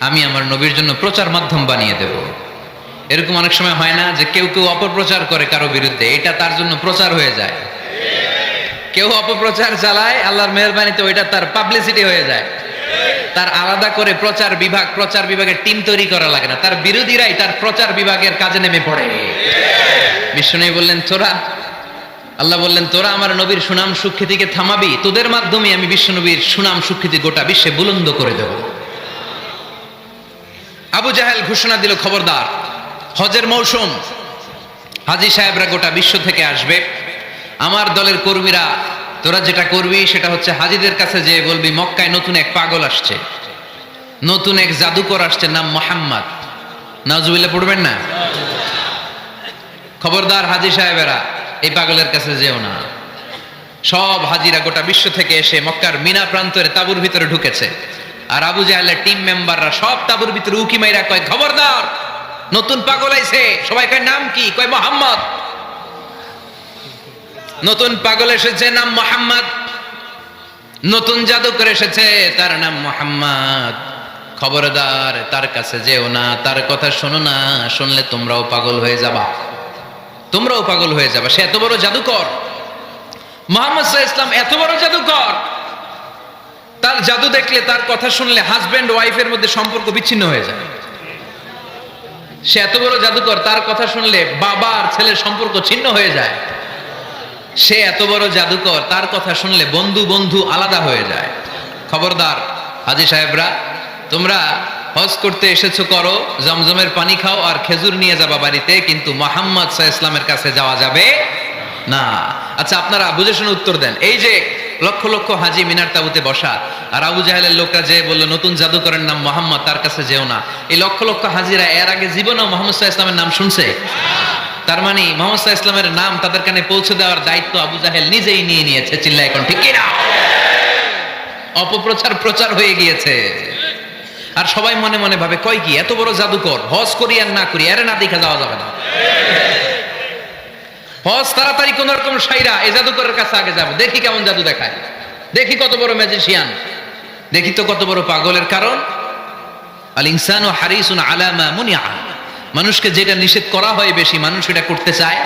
আমি আমার নবীর জন্য প্রচার মাধ্যম বানিয়ে দেব। এরকম অনেক সময় হয় না যে কেউ কেউ অপপ্রচার করে কারো বিরুদ্ধে, এটা তার জন্য প্রচার হয়ে যায়। কেউ অপপ্রচার চালায়, আল্লাহর মেহেরবানিতে ওইটা তার পাবলিসিটি হয়ে যায়। তার আলাদা করে প্রচার বিভাগের টিম তৈরি করা লাগে না, তার বিরোধীরাই তার প্রচার বিভাগের কাজে নেমে পড়ে। বিশ্বনবী বললেন তোরা, আল্লাহ বললেন তোরা আমার নবীর সুনাম সুখ্যাতিকে থামাবি, তোদের মাধ্যমে আমি বিশ্বনবীর সুনাম সুখ্যাতি গোটা বিশ্বে বুলন্দ করে দেব। আবু জাহেল ঘোষণা দিল খবরদার, হজের মৌসুম, হাজী সাহেবরা গোটা বিশ্ব থেকে আসবে, আমার দলের কর্মীরা তোরা যেটা করবি সেটা হচ্ছে হাজীদের কাছে যে বলবি মক্কায় নতুন এক পাগল আসছে, নতুন এক জাদুকর আসছে, নাম মোহাম্মদ। নাউজুবিল্লাহ পড়বেন না? খবরদার হাজী সাহেবেরা এই পাগলের কাছে যেও না। সব হাজিরা গোটা বিশ্ব থেকে এসে মক্কার মিনা প্রান্তরে তাঁবুর ভিতরে ঢুকেছে, আর আবু জাহেলের টিম মেম্বাররা সব তাঁবুর ভিতরে উকি মাইরা কয় খবরদার নতুন পাগল আইছে। সবাই কয় নাম কি? কয় মোহাম্মদ। নতুন পাগল এসেছে, নাম মোহাম্মদ। নতুন জাদুকর এসেছে, তার নাম মোহাম্মদ। খবরদার তার কাছে যেও না, তার কথা শোনো না, শুনলে তোমরাও পাগল হয়ে যাবা, তোমরাও পাগল হয়ে যাবে। সে এত বড় জাদুকর, মুহাম্মদ সাল্লাল্লাহু আলাইহি ওয়াসাল্লাম এত বড় জাদুকর, তার জাদু দেখলে, তার কথা শুনলে হাজবেন্ড ওয়াইফের মধ্যে সম্পর্ক বিচ্ছিন্ন হয়ে যায়। সে এত বড় জাদুকর, তার কথা শুনলে বাবা আর ছেলের সম্পর্ক ছিন্ন হয়ে যায়। সে এত বড় জাদুকর, তার কথা শুনলে বন্ধু বন্ধু আলাদা হয়ে যায়। খবরদার হাজী সাহেবরা, তোমরা হজ করতে এসেছো করো, জমজমের পানি খাও আর খেজুর নিয়ে যাবা বাড়িতে, কিন্তু মুহাম্মদ সাল্লাল্লাহু আলাইহি ওয়াসাল্লামের কাছে যাওয়া যাবে না। আচ্ছা আপনারা বুঝে শুনে উত্তর দেন। এই যে লক্ষ লক্ষ হাজী মিনার তাঁবুতে বসা, আর আবু জাহেলের লোকরা যে বললো নতুন জাদুকরের নাম মোহাম্মদ, তার কাছে যেও না, এই লক্ষ লক্ষ হাজীরা এর আগে জীবনেও মুহাম্মদ সাল্লাল্লাহু আলাইহি ওয়াসাল্লামের নাম শুনছে? তার মানে মুহাম্মদ সাল্লাল্লাহু আলাইহি ওয়াসাল্লামের নাম তাদের কানে পৌঁছে দেওয়ার দায়িত্ব আবু জাহেল নিজেই নিয়ে নিয়েছে। চিল্লা এখন ঠিক কি না? অপপ্রচার প্রচার হয়ে গিয়েছে। আর সবাই মনে মনে ভাবে কয় কি এত বড় জাদুকর, হজ করি আর না করি এর না দেখা যাওয়া যাবে না। হজ তাড়াতাড়ি কোন রকম সাইরা এই জাদুকরের কাছে আগে যাব, দেখি কেমন জাদু দেখায়, দেখি কত বড় ম্যাজিশিয়ান, দেখি তো কত বড় পাগলের। কারণ আল ইনসানু হারিসুন আলা মা মুনিআ, মানুষকে যেটা নিষেধ করা হয় বেশি মানুষ এটা করতে চায়।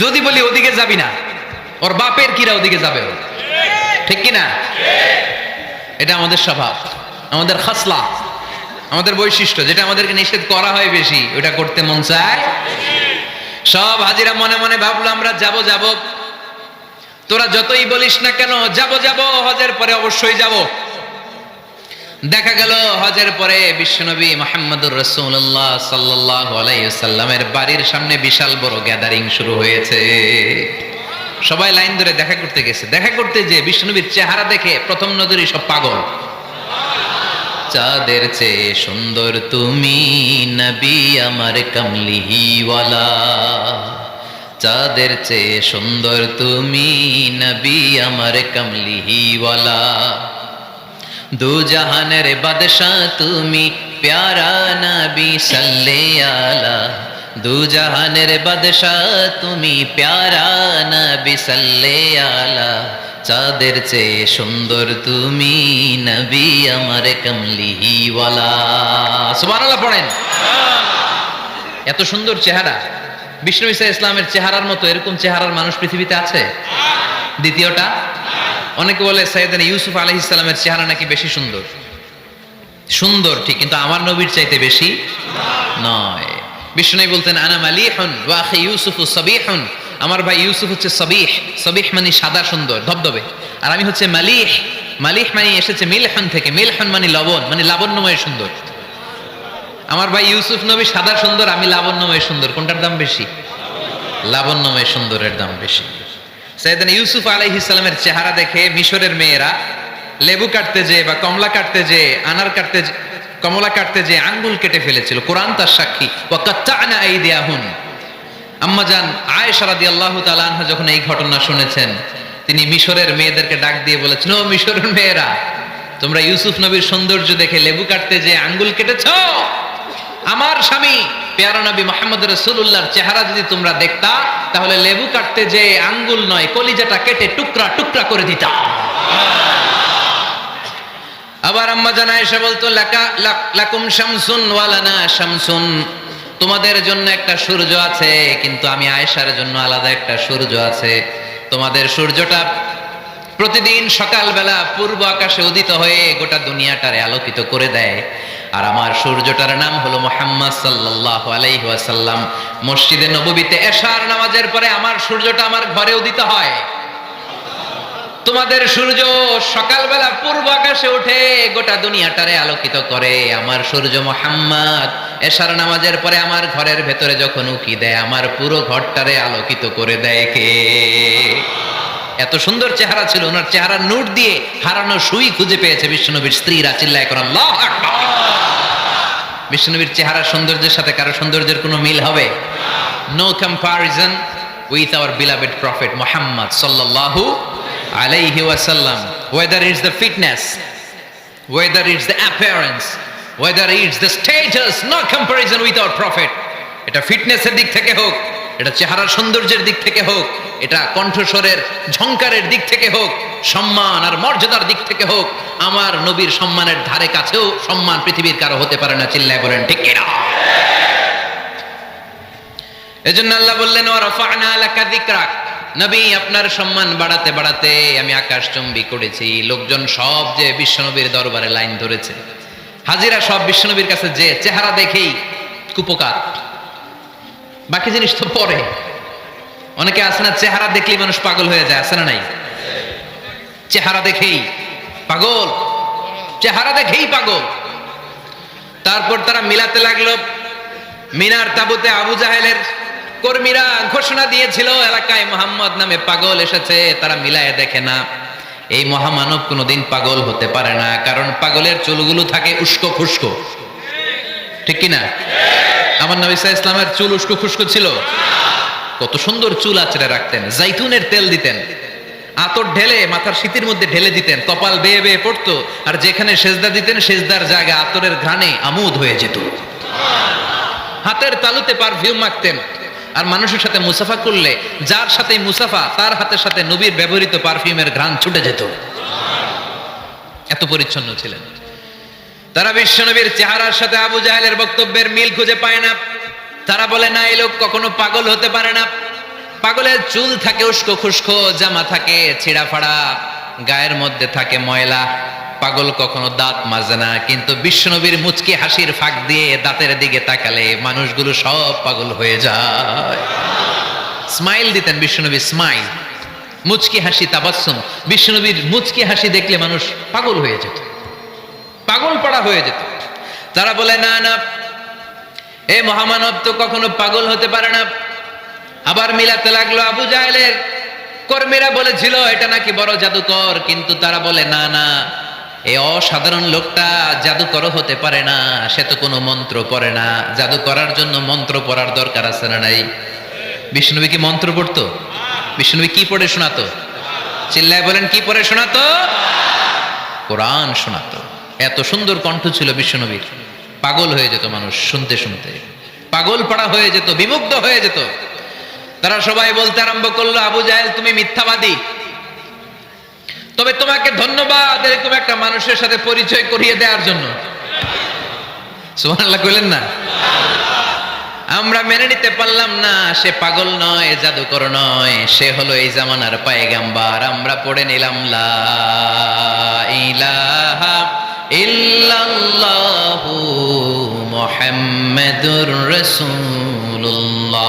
যদি বলি ওদিকে যাবি না, ওর বাপের কিরা ওদিকে যাবে, ঠিক কি না? এটা আমাদের স্বভাব, আমাদের খাসলা, আমাদের বৈশিষ্ট্য, যেটা আমাদেরকে নিষেধ করা হয় বেশি ওটা করতে মন চায়। সব হাজিরা মনে মনে ভাবলো আমরা যাব যাব, তোরা যতই বলিস না কেন যাব যাব, হজের পরে অবশ্যই যাব। দেখা গেল হজের পরে বিশ্বনবী মুহাম্মদুর রাসূলুল্লাহ সাল্লাল্লাহু আলাইহি ওয়াসাল্লামের বাড়ির সামনে বিশাল বড় গ্যাদারিং শুরু হয়েছে। সবাই লাইন ধরে দেখা করতে গেছে। দেখা করতে যে বিশ্বনবীর চেহারা দেখে প্রথম নজরেই সব পাগল। চাঁদের চেয়ে সুন্দর তুমি নবী আমার কামলিওয়ালা, চাঁদের চেয়ে সুন্দর তুমি নবী আমার কামলিওয়ালা, দু জাহানের বাদশাহ তুমি প্যারা নবী সাল্লাল্লাহু আলা, দু জাহানের বাদশাহ তুমি প্যারা নবী সাল্লাল্লাহু আলা, চাঁদের চেয়ে সুন্দর তুমি নবী আমার কামলিওয়ালা। সুবহানাল্লাহ পড়েন। এত সুন্দর চেহারা, বিষ্ণু ঈসা ইসলামের চেহারার মতো এরকম চেহারার মানুষ পৃথিবীতে আছে? দ্বিতীয়টা অনেকে বলে সাইয়েদনা ইউসুফ আলাইহিস সালামের চেহারা নাকি বেশি সুন্দর। সুন্দর ঠিক, কিন্তু আমার নবীর চাইতে বেশি নয়। বিষ্ণু বলতেন আনা মালিহুন ওয়া আখি ইউসুফু সাবিহুন, আমার ভাই ইউসুফ হচ্ছে সাবিহ, সাবিহ মানে সাদা সুন্দর ধবধবে, আর আমি হচ্ছে মালিহ, মালিহ মানে এসেছে মিলহন থেকে, মিলহন মানে লবণ, মানে লাবণ্যময় সুন্দর। আমার ভাই ইউসুফ নবী সাদা সুন্দর, আমি লাবণ্যময় সুন্দর, কোনটার দাম বেশি? লাবণ্যময় সুন্দরের দাম বেশি। সাইয়েদনা ইউসুফ আলাইহিস সালামের চেহারা দেখে মিশরের মেয়েরা লেবু কাটতে যে বা কমলা কাটতে যে আনার কাটতে কমলা কাটতে যে আঙ্গুল কেটে ফেলেছিল, কোরআন তার সাক্ষী। ওয়া কাত্তা'না আইদিয়াহুন, আম্মা জান আয়েশা রাদিয়াল্লাহু তাআলা আনহা যখন এই ঘটনা শুনেছেন, তিনি মিশরের মেয়েদেরকে ডাক দিয়ে বলেছেন, ও মিশরের মেয়েরা, তোমরা ইউসুফ নবীর সৌন্দর্য দেখে লেবু কাটতে যে আঙ্গুল কেটেছো, আমার স্বামী পেয়ারা নবী মুহাম্মদ রাসূলুল্লাহর চেহারা যদি তোমরা দেখতা, তাহলে লেবু কাটতে যে আঙ্গুল নয়, কলিজাটা কেটে টুকরা টুকরা করে দিতা। আবার আম্মা জান আয়েশা বলতো, লাকুম শামসুন ওয়া লানা শামসুন, তোমাদের জন্য একটা সূর্য আছে, কিন্তু আমি আয়েশার জন্য আলাদা একটা সূর্য আছে। তোমাদের সূর্যটা প্রতিদিন সকালবেলা পূর্ব আকাশে উদিত হয়ে গোটা দুনিয়াটারে আলোকিত করে দেয়, আর আমার সূর্যটার নাম হলো মুহাম্মদ সাল্লাল্লাহু আলাইহি ওয়াসাল্লাম। মসজিদে নববীতে এশার নামাজের পরে আমার সূর্যটা আমার ঘরে উদিত হয়। তোমাদের সূর্য সকালবেলা পূর্ব আকাশে উঠে গোটা দুনিয়াটারে আলোকিত করে, আমার সূর্য মুহাম্মদ এশার নামাজের পরে আমার ঘরের ভেতরে যখন উকি দেয়, আমার পুরো ঘরটারে আলোকিত করে দেয় কে? এত সুন্দর চেহারা ছিল, ওনার চেহারার নূর দিয়ে হারানো সুই খুঁজে পেয়েছে বিশ্বনবীর স্ত্রীরা। চিল্লায় কোন আল্লাহু আকবার। বিশ্বনবীর চেহারার সৌন্দর্যের সাথে কারো সৌন্দর্যের কোনো মিল হবে? No comparison with our beloved prophet Muhammad সাল্লাল্লাহু আলাইহি ওয়াসাল্লাম। Whether it's the fitness, whether it's the appearance, whether it's the status, no comparison with our prophet. এটা ফিটনেসের দিক থেকে হোক, এটা চেহারার সৌন্দর্যের দিক থেকে হোক, এটা কণ্ঠস্বরের ঝংকারের দিক থেকে হোক, সম্মান আর মর্যাদার দিক থেকে হোক, আমার নবীর সম্মানের ধারে কাছেও সম্মান পৃথিবীর কারো হতে পারে না। চিল্লায় বলেন ঠিক কিনা? এজন্য আল্লাহ বললেন, ওয়া রাফা'না লাকা যিকরাক, নবী আপনার সম্মান বাড়াতে বাড়াতে আমি আকাশচুম্বী করেছি। লোকজন সব যে বিশ্বনবীর দরবারে লাইন ধরেছে, হাজিরা সব বিশ্বনবীর কাছে, যে চেহারা দেখেই কুপকার, বাকি জিনিস তো পরে। অনেকে আছে না, চেহারা দেখলেই মানুষ পাগল হয়ে যায়, আছে না নাই? চেহারা দেখেই পাগল, চেহারা দেখেই পাগল। তারপর তারা মিলাতে লাগলো। মিনার তাবুতে আবু জাহেলের কর্মীরা ঘোষণা দিয়েছিল, এলাকায় মুহাম্মদ নামে পাগল এসেছে। তারা মিলায়ে দেখে না, এই মহামানব কোনোদিন পাগল হতে পারে না, কারণ পাগলের চুলগুলো থাকে উস্কো খুস্কো, ঠিক কিনা? আমার নবী সাল্লাল্লাহু আলাইহি ওয়াসাল্লামের চুল উস্কো খুস্কো ছিল? কত সুন্দর চুল আঁচড়ে রাখতেন, জাইতুনের তেল দিতেন, আতর ঢেলে মাথার শীতের মধ্যে ঢেলে দিতেন, কপাল বেয়ে বেয়ে পড়তো, আর যেখানে সেজদা দিতেন সেজদার জায়গা আতরের ঘ্রাণে আমোদ হয়ে যেত। হাতের তালুতে পারফিউম মাখতেন, আর মানুষের সাথে মুসাফা করলে যার সাথে মুসাফা তার হাতের সাথে নবীর ব্যবহৃত পারফিউমের ঘ্রাণ ছুটে যেত। এত পরিচ্ছন্ন ছিলেন। তারা বিশ্বনবীর চেহারার সাথে আবু জাহেলের বক্তব্যের মিল খুঁজে পায় না। তারা বলে, না, এই লোক কখনো পাগল হতে পারে না। পাগলের চুল থাকে উস্কো খুস্কো, জামা থাকে ছিঁড়া ফাড়া, গায়ের মধ্যে থাকে ময়লা। পাগল কখনো দাঁত মাজে না, কিন্তু বিশ্বনবীর মুচকি হাসির ফাঁক দিয়ে দাঁতের দিকে তাকালে মানুষগুলো সব পাগল হয়ে যায়। স্মাইল দিতেন বিশ্বনবী, স্মাইল, মুচকি হাসি, তাবাসসুম। বিশ্বনবীর মুচকি হাসি দেখলে মানুষ পাগল হয়ে যেত, পাগল পড়া হয়ে যেত। তারা বলে, না না, এই মহামানব তো কখনো পাগল হতে পারে না। আবার মিলাতে লাগলো। আবু জাহেলের কর্মীরা বলেছিল এটা নাকি বড় জাদুকর, কিন্তু তারা বলে, না না, এই অসাধারণ লোকটা জাদুকর হতে পারে না, সে তো কোনো মন্ত্র পড়ে না। জাদু করার জন্য মন্ত্র পড়ার দরকার আছে না নাই? বিষ্ণুনবী কি মন্ত্র পড়তো? বিষ্ণুনবী কি পড়ে শোনাতো? চিল্লায় বলেন, কি পড়ে শোনাতো? কোরআন শোনাতো। এত সুন্দর কণ্ঠ ছিল বিশ্বনবীর, পাগল হয়ে যেত মানুষ শুনতে শুনতে, পাগল পড়া হয়ে যেত, বিমুগ্ধ হয়ে যেত। তারা সবাই বলতে আরম্ভ করলো, আবু জাহেল তুমি মিথ্যাবাদী, তবে তোমাকে ধন্যবাদ এরকম একটা মানুষের সাথে পরিচয় করিয়ে দেওয়ার জন্য। সুবহানাল্লাহ কইলেন না? আমরা মেনে নিতে পারলাম না সে পাগল নয়, জাদুকর নয়, সে হলো এই জামানার পয়গাম্বার। আমরা পড়ে নিলাম লা ইলাহা ইল্লাল্লাহু মুহাম্মাদুর রাসূলুল্লাহ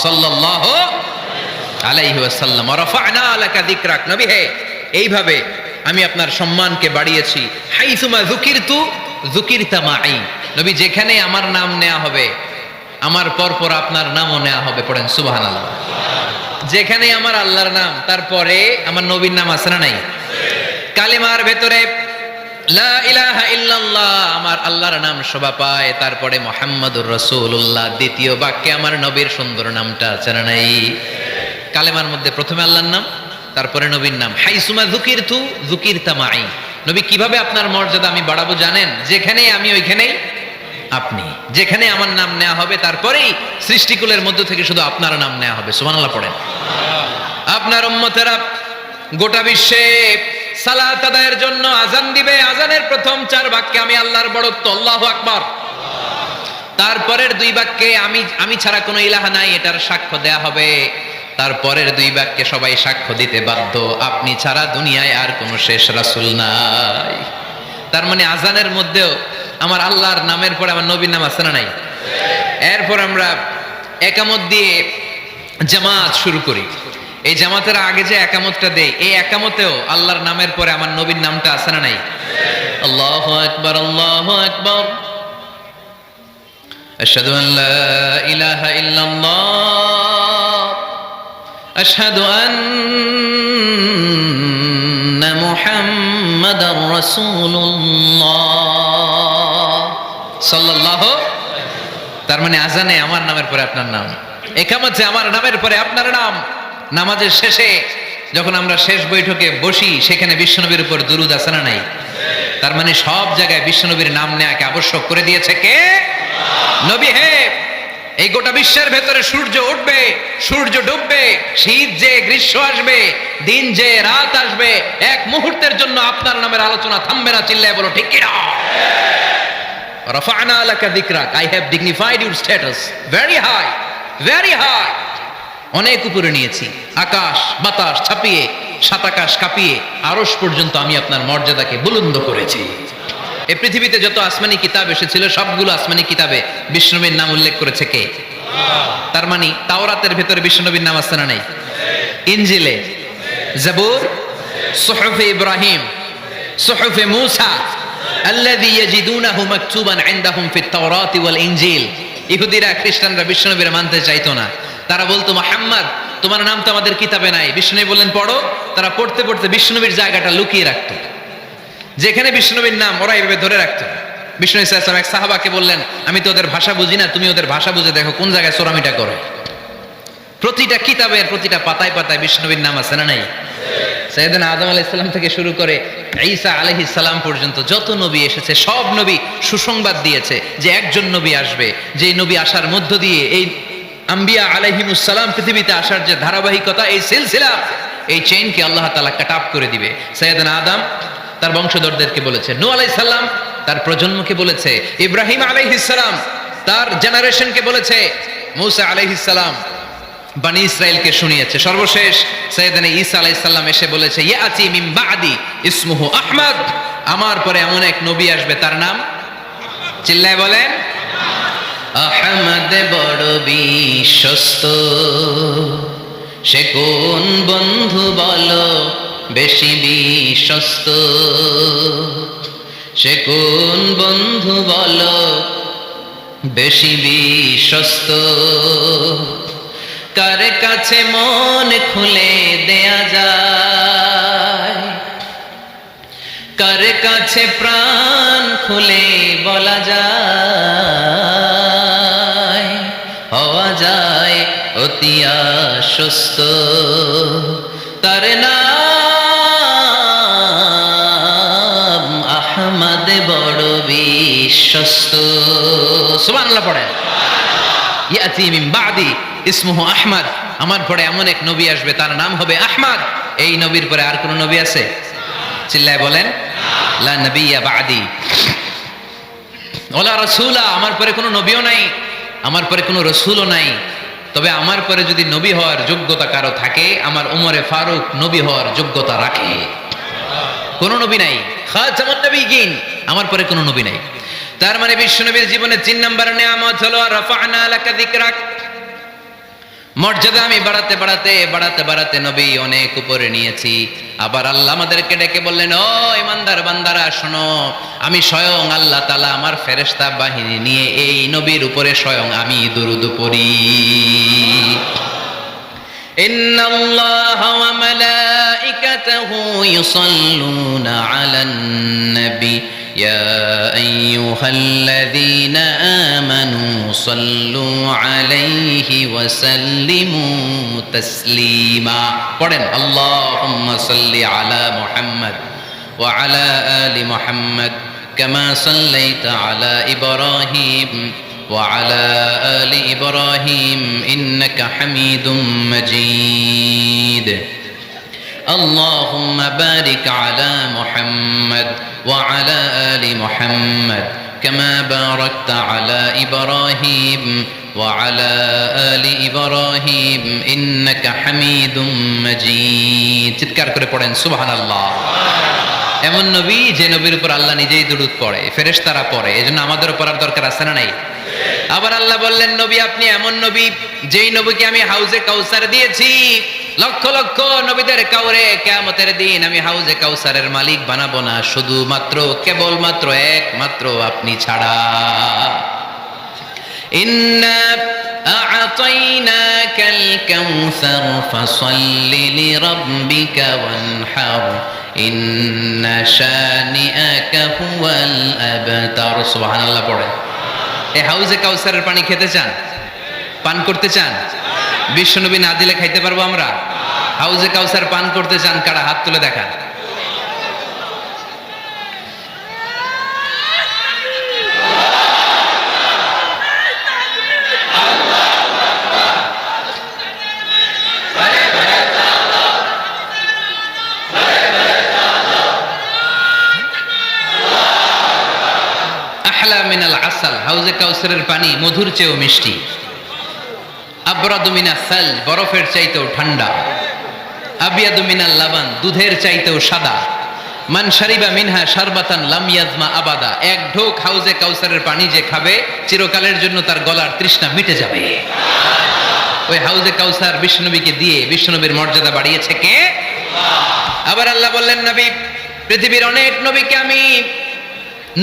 সাল্লাল্লাহু আলাইহি ওয়াসাল্লাম। রাফা'না লাকা যিকরাক, নবী হে এইভাবে আমি আপনার সম্মানকে বাড়িয়েছি। হাইসুমা যুকিরতু যুকিরতা মাই, নবী যেখানে আমার নাম নেওয়া হবে আমার পরপর আপনার নামও নেওয়া হবে। পড়েন সুবহানাল্লাহ। যেখানে আমার আল্লাহর নাম তারপরে আমার নবীর নাম আছে না নাই? কালিমার ভেতরে লা ইলাহা ইল্লাল্লাহ আমার আল্লাহর নাম শোভা পায়, তারপরে মুহাম্মাদুর রাসূলুল্লাহ দ্বিতীয় বাক্যে আমার নবীর সুন্দর নামটা আছে না নাই? কালেমার মধ্যে প্রথমে আল্লাহর নাম, তারপরে নবীর নাম। হাইসুমা যুকিরতু যুকিরতা মাই, নবী কিভাবে আপনার মর্যাদা আমি বাড়াবো জানেন? যেখানে আমি ওইখানেই আপনি, যেখানে আমার নাম নেওয়া হবে তারপরেই সৃষ্টিকুলের মধ্য থেকে শুধু আপনার নাম নেওয়া হবে। সুবহানাল্লাহ পড়েন। আপনার উম্মতেরা গোটা বিশ্বে সালাত আদায়ের জন্য আজান দিবে, আজানের প্রথম 4 বাক্যে আমি আল্লাহর বড়ত্ব আল্লাহু আকবার, তারপরের 2 বাক্যে আমি ছাড়া কোনো ইলাহা নাই এটার সাক্ষ্য দেয়া হবে, তারপরের 2 বাক্যে সবাই সাক্ষ্য দিতে বাধ্য আপনি ছাড়া দুনিয়ায় আর কোনো শেষ রাসূল নাই। তার মানে আজানের মধ্যেও আমার আল্লাহর নামের পরে আমার নবীর নাম আছে না নাই? এরপর আমরা একামত দিয়ে জামাত শুরু করি। এই জামাতের আগে যে একামতটা দেই, এই একামতেও আল্লাহর নামের পরে আমার নবীর নামটা আছে না নাই? আল্লাহু আকবার, আল্লাহু আকবার, আশহাদু আন লা ইলাহা ইল্লাল্লাহ, আশহাদু আন্না মুহাম্মাদার রাসূলুল্লাহ সাল্লাল্লাহু। তার মানে আজানে আমার নামের পরে আপনার নাম, একামতে আমার নামের পরে আপনার নাম। নামাজের শেষে যখন আমরা শেষ বৈঠকে বসি সেখানে বিশ্বনবীর উপর দুরূদ আছে না নাই? তার মানে সব জায়গায় বিশ্বনবীর নাম নেওয়াকে আবশ্যক করে দিয়েছে কে? নবী হে এই গোটা বিশ্বের ভেতরে সূর্য উঠবে, সূর্য ডুববে, শীত যে গ্রীষ্ম আসবে, দিন যে রাত আসবে, এক মুহূর্তের জন্য আপনার নামের আলোচনা থামবে না। চিল্লায় বলো ঠিক কি না? রাফা'না লাকা যিকরাক, I have dignified your status very high, very high, অনেক উপরে নিয়েছি। আকাশ বাতাস ছাপিয়ে, সাত আকাশ কাঁপিয়ে আরশ পর্যন্ত আমি আপনার মর্যাদাকে বুলন্দ করেছি। এই পৃথিবীতে যত আসমানি কিতাব এসেছিল সবগুলো আসমানি কিতাবে বিষ্ণুনবীর নাম উল্লেখ করেছে কে? তার মানে তাওরাতের ভেতরে বিষ্ণুনবীর নাম আছে না নাই? ইনজিলে, জাবুর, সুহুফে ইব্রাহিম, সুহুফে মূসা আল্লাযী ইয়াজিদুনাহু মাকতুবান ইনদাহুম ফিত তাওরাতি ওয়াল ইনজিল। ইহুদিরা খ্রিস্টানরা বিষ্ণুনবীর মানতে চাইতো না। তারা বলতো মুহাম্মদ তোমার নাম তো আমাদের কিতাবে নাই। বিষ্ণুনবী বললেন পড়ো। তারা পড়তে পড়তে বিষ্ণুনবীর জায়গাটা লুকিয়ে রাখতো। যেখানে বিষ্ণুনবীর নাম ওরা এভাবে ধরে রাখতো। বিষ্ণু ইসা ইসলাম এক সাহাবাকে বললেন আমি তো ওদের ভাষা বুঝি না, তুমি ওদের ভাষা বুঝে দেখো কোন জায়গায় চোরামিটা করে। প্রতিটা কিতাবের প্রতিটা পাতায় পাতায় বিষ্ণুনবীর নাম আছে না নাই? সাইয়েদনা আদম আলাইহিস সালাম থেকে শুরু করে ঈসা আলাইহিস সালাম পর্যন্ত যত নবী এসেছে সব নবী সুসংবাদ দিয়েছে যে একজন নবী আসবে, যে নবী আসার মধ্য দিয়ে এই আম্বিয়া আলাইহিমুস সালাম পৃথিবীতে আসার যে ধারাবাহিকতা, এই সিলসিলা, এই চেইনকে আল্লাহ তাআলা কাট অফ করে দিবে। সাইয়েদনা আদম তার বংশধরদেরকে বলেছে, নূহ আলাইহিস সালাম তার প্রজন্মকে বলেছে, ইব্রাহিম আলাইহিস সালাম তার জেনারেশনকে বলেছে, মূসা আলাইহিস সালাম বনি ইসরাইলকে শুনিয়েছে। সর্বশেষ সাইয়েদনা ঈসা আলাইহিস সালাম এসে বলেছে ইয়াতি মিন বাদি ইসমুহু আহমদ, আমার পরে এমন এক নবী আসবে তার নাম, চিল্লায় বলেন আহমদ, বড় বিশ্বস্ত, সে কোন বন্ধু বলো বেশি বিশ্বস্ত, সে কোন বন্ধু বলো বেশি বিশ্বস্ত, কার কাছে মন খুলে দেয়া যায়, কার কাছে প্রাণ খুলে বলা যায়, হওয়া যায় অতি আশ্বস্ত, তার নাম আহমদ, বড় বিশ্বস্ত। সুবহানাল্লাহ পড়েন। ইয়াতি মিন বাদি ইসমুহু আহমদ, আমার পরে এমন এক নবী আসবে তার নাম হবে আহমদ। এই নবীর পরে আর কোন নবী আছে? চিল্লায় বলেন লা নবিয়্যা বাদি ওয়ালা রাসূলা, আমার পরে কোনো নবীও নাই। আমার পরে কোনো রসুলও নাই, তবে আমার পরে যদি নবী হওয়ার যোগ্যতা কারো থাকে, আমার উমরে ফারুক নবী হওয়ার যোগ্যতা রাখে। কোন নবী নাই, খাতামুন নবিয়্যিন, আমার পরে কোনো নবী নাই। তার মানে বিশ্বনবীর জীবনে 3 নম্বর নিয়ামত হলো রাফা'না লাকা যিকরাক, মর্যাদা আমি বাড়াতে বাড়াতে বাড়াতে বাড়াতে নবী অনেক উপরে নিয়েছি। আবার আল্লাহ আমাদেরকে ডেকে বললেন, ও ইমানদার বান্দারা শোনো, আমি স্বয়ং আল্লাহ তাআলা আমার ফেরেশতা বাহিনী নিয়ে এই নবীর উপরে স্বয়ং আমি দুরূদ পড়ি। ইন্নাল্লাহা ওয়া মালাইকাতাহু ইউসাল্লুনা আলান নবী ইয়া আইয়ুহাল্লাযীনা আমানু সাল্লু আলাইহি ওয়া সাল্লিমু তাসলিমা। পড়েন, আল্লাহুম্মা সাল্লি আলা মুহাম্মদ ওয়া আলা আলি মুহাম্মদ কামা সাল্লাইতা আলা ইব্রাহিম ওয়া আলা আলি ইব্রাহিম ইন্নাকা হামিদুম মাজিদ। اللهم بارك على محمد وعلى آل محمد كما باركت على إبراهيم وعلى آل إبراهيم إنك حميد مجيد। চিৎকার করে পড়েন সুবহানাল্লাহ। এমন নবী যে নবীর উপর আল্লাহ নিজেই দুরূদ পড়ে, ফেরেশতারা পড়ে, এজন্য আমাদেরও পড়ার দরকার আছে না নাই? আবার আল্লাহ বললেন, নবী আপনি এমন নবী যেই নবীকে আমি হাউজে কাউসার দিয়েছি, লক্ষ লক্ষ নবীদের কাউরে কিয়ামতের দিন আমি হাউজে কাউসারের মালিক বানাবো না, শুধুমাত্র কেবলমাত্র একমাত্র আপনি ছাড়া। ইন্না আ'তাইনাকাল কাউসার ফাসাল্লি লিরাব্বিকা ওয়ানহার ইন্না শানিআকা হুয়াল আবতার। সুবহানাল্লাহ পড়ে। এই হাউজে কাউসারের পানি খেতে চান, পান করতে চান? বিশ্বনবী না দিলে খাইতে পারবো আমরা? হাউজে কাউসার পান করতে চান কারা? হাত তুলে দেখান। আহলা মিনাল আসাল, হাউজে কাউসারের পানি মধুর চেয়েও মিষ্টি। আবরাদু মিনাস সাল, বরফের চাইতেও ঠান্ডা। আবিয়াদু মিনাল লাবান, দুধের চাইতেও সাদা। মান শারিবা মিনহা শারবাতান লাম ইয়াজমা আবাদা, এক ঢোক হাউজে কাউসারের পানি যে খাবে চিরকালের জন্য তার গলার তৃষ্ণা মিটে যাবে। ওই হাউজে কাউসার বিশ্বনবীকে দিয়ে বিশ্বনবীর মর্যাদা বাড়িয়েছে কে? আবার আল্লাহ বললেন, নবী পৃথিবীর অনেক নবীকে আমি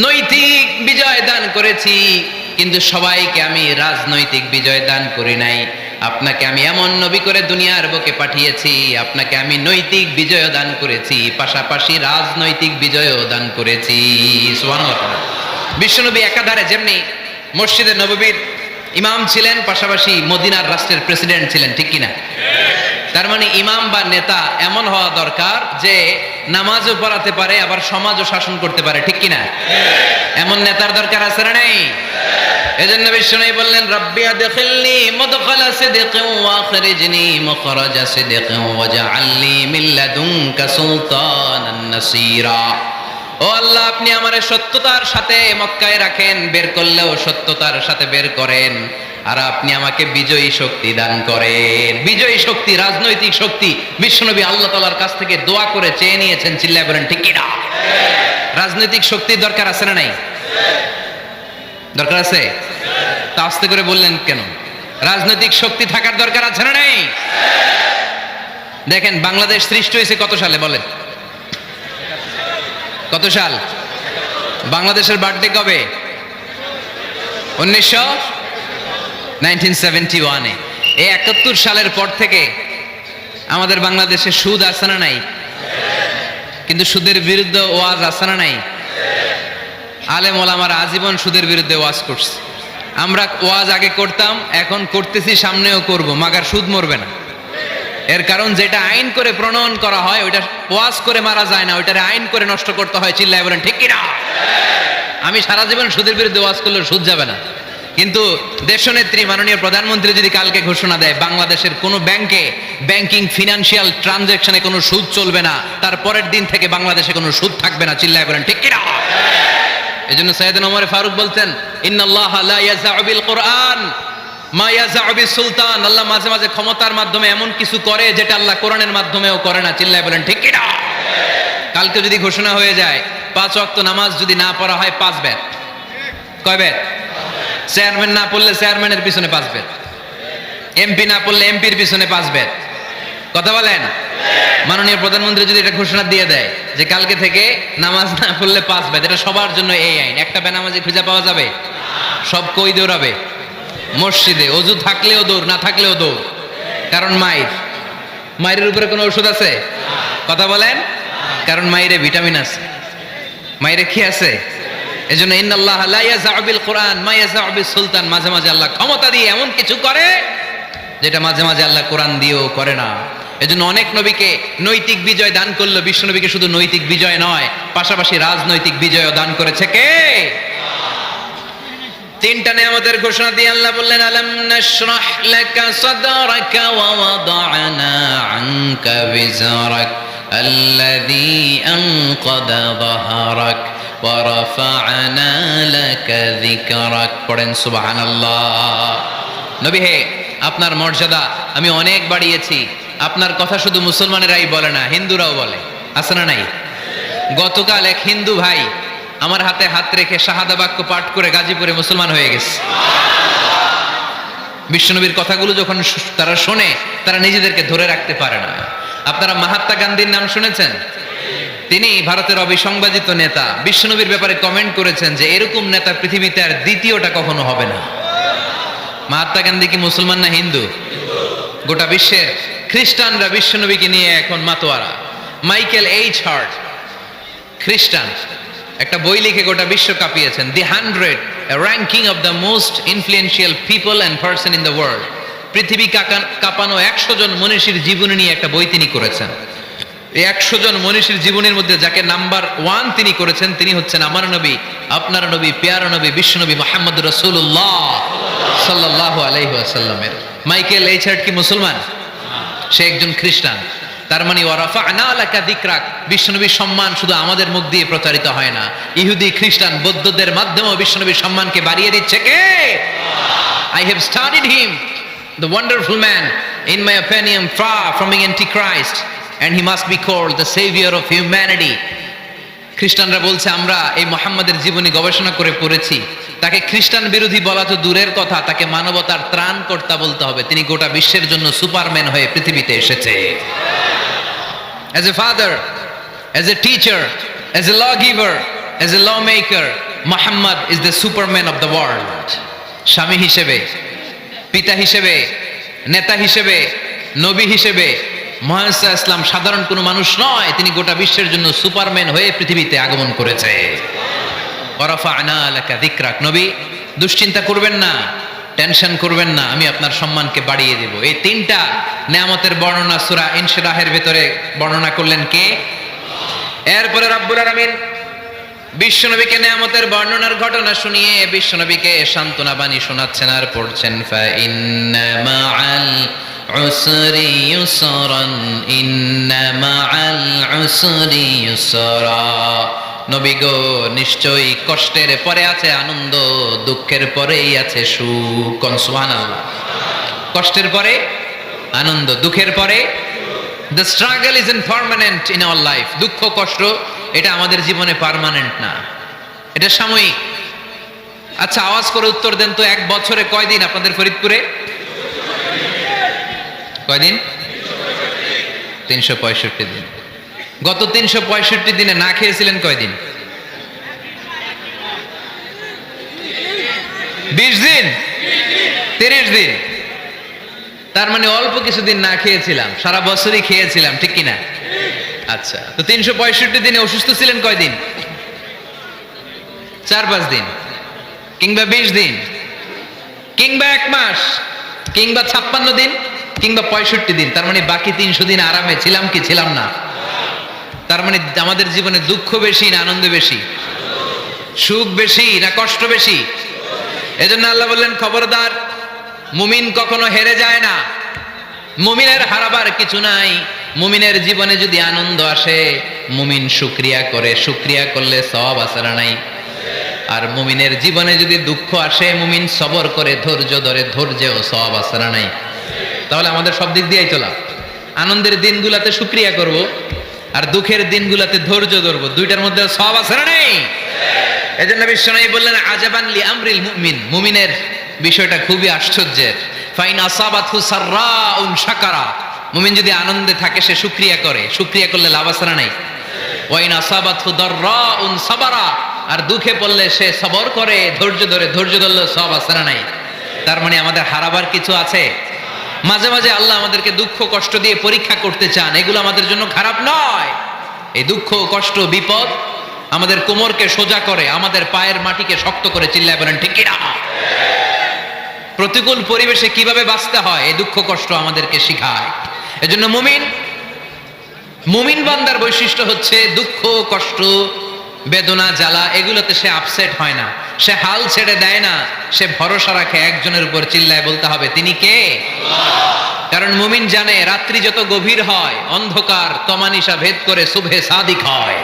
নৈতিক বিজয় দান করেছি, কিন্তু সবাইকে আমি রাজনৈতিক বিজয় দান করি নাই। আপনাকে আমি এমন নবী করে দুনিয়ার বুকে পাঠিয়েছি, আপনাকে আমি নৈতিক বিজয় দান করেছি, পাশাপাশি রাজনৈতিক বিজয়ও দান করেছি। সুবহানাল্লাহ। বিশ্বনবী একাধারে যেমনি মসজিদে নববীর ইমাম ছিলেন, পাশাপাশি মদিনার রাষ্ট্রের প্রেসিডেন্ট ছিলেন, ঠিক কিনা? তার মানে ইমাম বা নেতা এমন হওয়া দরকার যে নামাজও পড়াতে পারে, আবার সমাজও শাসন করতে পারে, ঠিক কিনা? এমন নেতার দরকার আছে না নেই? এজন্য বিশ্বনবী বললেন, রব্বি আদখিলনি মুদখালা সিদকিন ওয়া আখরিজনি মুখরাজা সিদকিন ওয়াজআলনি মিন লাদুনকা সুলতানান নাসীরা। ও আল্লাহ, আপনি আমারে সত্যতার সাথে মক্কায় রাখেন, বের করলেও সত্যতার সাথে বের করেন, আর আপনি আমাকে বিজয়ী শক্তি দান করেন। বিজয়ী শক্তি, রাজনৈতিক শক্তি বিশ্বনবী আল্লাহ তাআলার কাছ থেকে দোয়া করে চেয়ে নিয়েছেন। চিল্লায় বলেন ঠিক কিনা? রাজনৈতিক শক্তির দরকার আছে না নাই? দরকার আছে? তা আস্তে করে বললেন কেন? রাজনৈতিক শক্তি থাকার দরকার আছে না নাই? দেখেন, বাংলাদেশ সৃষ্টি হয়েছে কত সালে বলেন? কত সাল? বাংলাদেশের বার্থডে কবে? 1971-এ। এই 71 সালের পর থেকে আমাদের বাংলাদেশে সুদ আছে না নাই? কিন্তু সুদের বিরুদ্ধে ওয়াজ আছে না নাই? আলেম ওলামারা আজীবন সুদের বিরুদ্ধে ওয়াজ করছে। আমরা ওয়াজ আগে করতাম, এখন করতেছি, সামনেও করব, মাগার সুদ মরবে না। এর কারণ যেটা আইন করে প্রণয়ন করা হয় ওইটা ওয়াজ করে মারা যায় না, ওইটারে আইন করে নষ্ট করতে হয়। চিল্লায় বলেন ঠিক কিনা? আমি সারা জীবন সুদের বিরুদ্ধে ওয়াজ করলে সুদ যাবে না, কিন্তু দেশনেত্রী মাননীয় প্রধানমন্ত্রী যদি কালকে ঘোষণা দেয় বাংলাদেশের কোনো ব্যাংকে ব্যাংকিং ফিনান্সিয়াল ট্রানজাকশনে কোনো সুদ চলবে না, তার পরের দিন থেকে বাংলাদেশে কোনো সুদ থাকবে না। চিল্লায় বলেন ঠিক কিনা? এজন্য সাইয়েদনা ওমর ফারুক বলতেন, ইন্নাল্লাহা লা ইয়াযাউ বিল কুরআন মা ইয়াজাউ বিসুলতান, আল্লাহ মাঝে মাঝে ক্ষমতার মাধ্যমে এমন কিছু করে যেটা আল্লাহ কোরআনের মাধ্যমেও করে না। চিল্লায় বলেন ঠিক কি না? কালকে যদি ঘোষণা হয়ে যায় 5 ওয়াক্ত নামাজ যদি না পড়া হয় 5 বেত। কয় বেত? চেয়ারম্যান না পড়লে চেয়ারম্যানের পিছনে 5 বেত, এমপি না পড়লে এমপির পিছনে 5 বেত। কথা বলেন? মাননীয় প্রধানমন্ত্রী যদি এটা ঘোষণা দিয়ে দেয় যে কালকে থেকে নামাজ না পড়লে 5 বেত, এটা সবার জন্য এই আইন। একটা বেনামাজি খুঁজে পাওয়া যাবে? সব কই দৌড়াবে? মসজিদে। অজু থাকলেও দৌড়, না থাকলেও দৌড়। কারণ মায়ের উপরে কোনো ওষুধ আছে? কথা বলেন? কারণ মায়েরে ভিটামিন আছে, মায়েরে কি আছে? এজন্য ইন্নাল্লাহ লা ইয়াজাউ বিল কোরআন মা ইয়াজাউ বিস সুলতান, মাঝে মাঝে আল্লাহ ক্ষমতা দিয়ে এমন কিছু করে যেটা মাঝে মাঝে আল্লাহ কোরআন দিয়েও করে না। এজন্য অনেক নবীকে নৈতিক বিজয় দান করলো, বিশ্ব নবীকে শুধু নৈতিক বিজয় নয়, পাশাপাশি রাজনৈতিক বিজয়ও দান করেছে কে? 3টা নিয়ামতের ঘোষণা দিয়ে আল্লাহ বললেন, আলাম নাশরাহ লাকা সাদরাকা ওয়া ওয়াদা'না আনকা বিজরাক আল্লাযী আনকাদা যাহরাক ওয়া রাফা'না লাকা যিকরাক। পড়েন সুবহানাল্লাহ। নবী হে, আপনার মর্যাদা আমি অনেক বাড়িয়েছি। আপনার কথা শুধু মুসলমানেরাই বলে না, হিন্দুরাও বলে। আছে না নাই? গতকাল এক হিন্দু ভাই আমার হাতে হাত রেখে শাহাদা বাক্য পাঠ করে গাজীপুরে মুসলমান হয়ে গেছে। বিশ্বনবীর কথাগুলো যখন তারা শোনে, তারা নিজেদেরকে ধরে রাখতে পারে না। আপনারা মহাত্মা গান্ধীর নাম শুনেছেন? তিনি ভারতের অবিসংবাদিত নেতা। বিশ্বনবীর ব্যাপারে কমেন্ট করেছেন যে এরকম নেতা পৃথিবীতে আর দ্বিতীয়টা কখনো হবে না। মহাত্মা গান্ধী কি মুসলমান না হিন্দু? গোটা বিশ্বের খ্রিস্টানরা বিশ্বনবীকে নিয়ে এখন মাতোয়ারা। মাইকেল এইচ হার্ট, খ্রিস্টান, একটা বই লিখে গোটা বিশ্ব কাঁপিয়েছেন, দি 100 ranking of the most influential people and person in the world. পৃথিবী কাঁপানো 100 জন মনীষীর জীবনী নিয়ে একটা বই তিনি করেছেন। এই 100 জন মনীষীর জীবনের মধ্যে যাকে নাম্বার 1 তিনি করেছেন, তিনি হচ্ছেন আমার নবী, আপনার নবী, পেয়ারা নবী, বিশ্বনবী মুহাম্মদ রাসূলুল্লাহ সাল্লাল্লাহু আলাইহি ওয়াসাল্লামের। মাইকেল এইচ হার্ট কি মুসলমান? সে একজন খ্রিস্টান। তার মানে ওয়া রাফা'না লাকা যিকরাক, বিশ্বনবীর সম্মান শুধু আমাদের মুখ দিয়ে প্রচারিত হয় না, ইহুদি, খ্রিস্টান, বৌদ্ধদের মাধ্যমেও বিশ্বনবীর সম্মানকে বাড়িয়ে দিচ্ছে কে? I have studied him, the wonderful man, in my opinion, far from being antichrist, and he must be called the savior of humanity. খ্রিস্টানরা বলছে আমরা এই মুহাম্মাদের জীবনী গবেষণা করে পড়েছি, তাকে খ্রিস্টান বিরোধী বলা তো দূরের কথা, তাকে মানবতার ত্রাণকর্তা বলতে হবে। তিনি গোটা বিশ্বের জন্য সুপারম্যান হয়ে পৃথিবীতে এসেছে। As a father, as a teacher, as a lawgiver, as a lawmaker, Muhammad is the superman of the world. স্বামী হিসেবে, পিতা হিসেবে, নেতা হিসেবে, নবী হিসেবে মুহাম্মদ সাল্লাল্লাহু আলাইহি ওয়াসাল্লাম সাধারণ কোনো মানুষ নয়, তিনি গোটা বিশ্বের জন্য সুপারম্যান হয়ে পৃথিবীতে আগমন করেছে। ওয়া রাফা'না লাকা যিকরাক, নবী দুশ্চিন্তা করবেন না, টেনশন করবেন না, আমি আপনার সম্মানকে বাড়িয়ে দেব। এই 3টা নিয়ামতের বর্ণনা সূরা ইনশিরাহের ভিতরে বর্ণনা করলেন কে? এরপরে রব্বুল আলামিন বিশ্বনবীকে নিয়ামতের বর্ণনার ঘটনা শুনিয়ে বিশ্বনবীকে সান্ত্বনা বাণী শোনাচ্ছেন আর পড়ছেন, ফা ইন্না মাআল উসরি ইউসরান, ইন্না মাআল উসরি ইউসরা। নবী গো, নিশ্চয়ই কষ্টের পরে আছে আনন্দ, দুঃখের পরেই আছে সুখ। সুবহানাল্লাহ। কষ্টের পরে আনন্দ, দুঃখের পরে। The struggle isn't permanent in our life. দুঃখ কষ্ট এটা আমাদের জীবনে পার্মানেন্ট না, এটা সাময়িক। আচ্ছা, আওয়াজ করে উত্তর দেন তো, এক বছরে কয়দিন আপনাদের ফরিদপুরে? কয়দিন? 365 দিন। গত 365 দিনে না খেয়েছিলেন কয়দিন? 20 দিন, 30 দিন। তার মানে অল্প কিছুদিন না খেয়েছিলাম, সারা বছরই খেয়েছিলাম, ঠিক কিনা? আচ্ছা, তো 365 দিনে অসুস্থ ছিলেন কয়দিন? 4-5 দিন, কিংবা 20 দিন, কিংবা 1 মাস, কিংবা 56 দিন, কিংবা 65 দিন। তার মানে বাকি 300 দিন আরামে ছিলাম কি ছিলাম না? তার মানে আমাদের জীবনে দুঃখ বেশি না আনন্দ বেশি? সুখ বেশি না কষ্ট বেশি? এজন্য আল্লাহ বললেন, খবরদার, মুমিন কখনো হেরে যায় না, মুমিনের হারাবার কিছু নাই। মুমিনের জীবনে যদি আনন্দ আসে, মুমিন শুকরিয়া করে, শুকরিয়া করলে সওয়াব আছে না নাই? আর মুমিনের জীবনে যদি দুঃখ আসে, মুমিন সবর করে, ধৈর্য ধরে, ধৈর্যেও সওয়াব আছে না নাই? তাহলে আমাদের সব দিক দিয়েই তোলা। আনন্দের দিনগুলাতে শুকরিয়া করব, আর দুঃখের দিনগুলাতে ধৈর্য ধরবো, দুইটার মধ্যে সওয়াব আছে না নাই? এজন্য বিশ্বনবী বললেন, আজাবান লি আমরিল মুমিন, মুমিনের বিষয়টা খুবই আশ্চর্যের। ফাইন আসাবাতহু সাররাউন শাকারা, মুমিন যদি আনন্দে থাকে সে শুকরিয়া করে, শুকরিয়া করলে লাভ আছে না নাই? ওয়াইন আসাবাতহু দাররাউন সাবারা, আর দুঃখে পড়লে সে সবর করে, ধৈর্য ধরে, ধৈর্য ধরলে সব আছে না নাই? তার মানে আমাদের হারাবার কিছু আছে। মাঝে মাঝে আল্লাহ আমাদেরকে দুঃখ কষ্ট দিয়ে পরীক্ষা করতে চান, এগুলো আমাদের জন্য খারাপ নয়। এই দুঃখ কষ্ট বিপদ আমাদের কোমরকে সোজা করে, আমাদের পায়ের মাটিকে শক্ত করে, চিল্লায় বলেন ঠিক কিনা? প্রতিকূল পরিবেশে কিভাবে বাঁচতে হয় এই দুঃখ কষ্ট আমাদেরকে শিখায়। এজন্য মুমিন বান্দার বৈশিষ্ট্য হচ্ছে দুঃখ কষ্ট বেদনা জ্বালা এগুলোতে সে আপসেট হয় না, সে হাল ছেড়ে দেয় না, সে ভরসা রাখে একজনের উপর, চিল্লায় বলতে হবে তিনি কে? কারণ মুমিন জানে রাত্রি যত গভীর হয় অন্ধকার তমানিসা ভেদ করে সুবহে সাদিক হয়।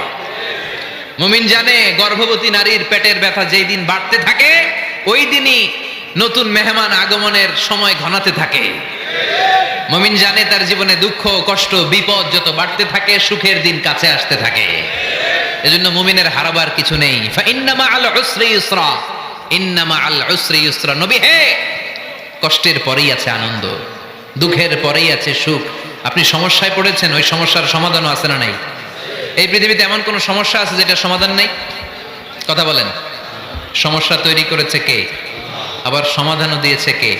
মুমিন জানে গর্ভবতী নারীর পেটের ব্যথা যেই দিন বাড়তে থাকে ওই দিনই নতুন মেহমান আগমনের সময় ঘনাতে থাকে। মুমিন জানে তার জীবনে দুঃখ কষ্ট বিপদ যত বাড়তে থাকে সুখের দিন কাছে আসতে থাকে। এজন্য মুমিনের হারাবার কিছু নেই। ফাইন্না মাআল উসরি ইউসরা, ইন্না মাআল উসরি ইউসরা। নবী হে, কষ্টের পরেই আছে আনন্দ, দুঃখের পরেই আছে সুখ। আপনি সমস্যায় পড়েছেন, ওই সমস্যার সমাধানও আছে না নাই? এই পৃথিবীতে এমন কোন সমস্যা আছে যেটা সমাধান নেই? কথা বলেন। সমস্যা তৈরি করেছে কে? আবার সমাধানও দিয়েছে কে?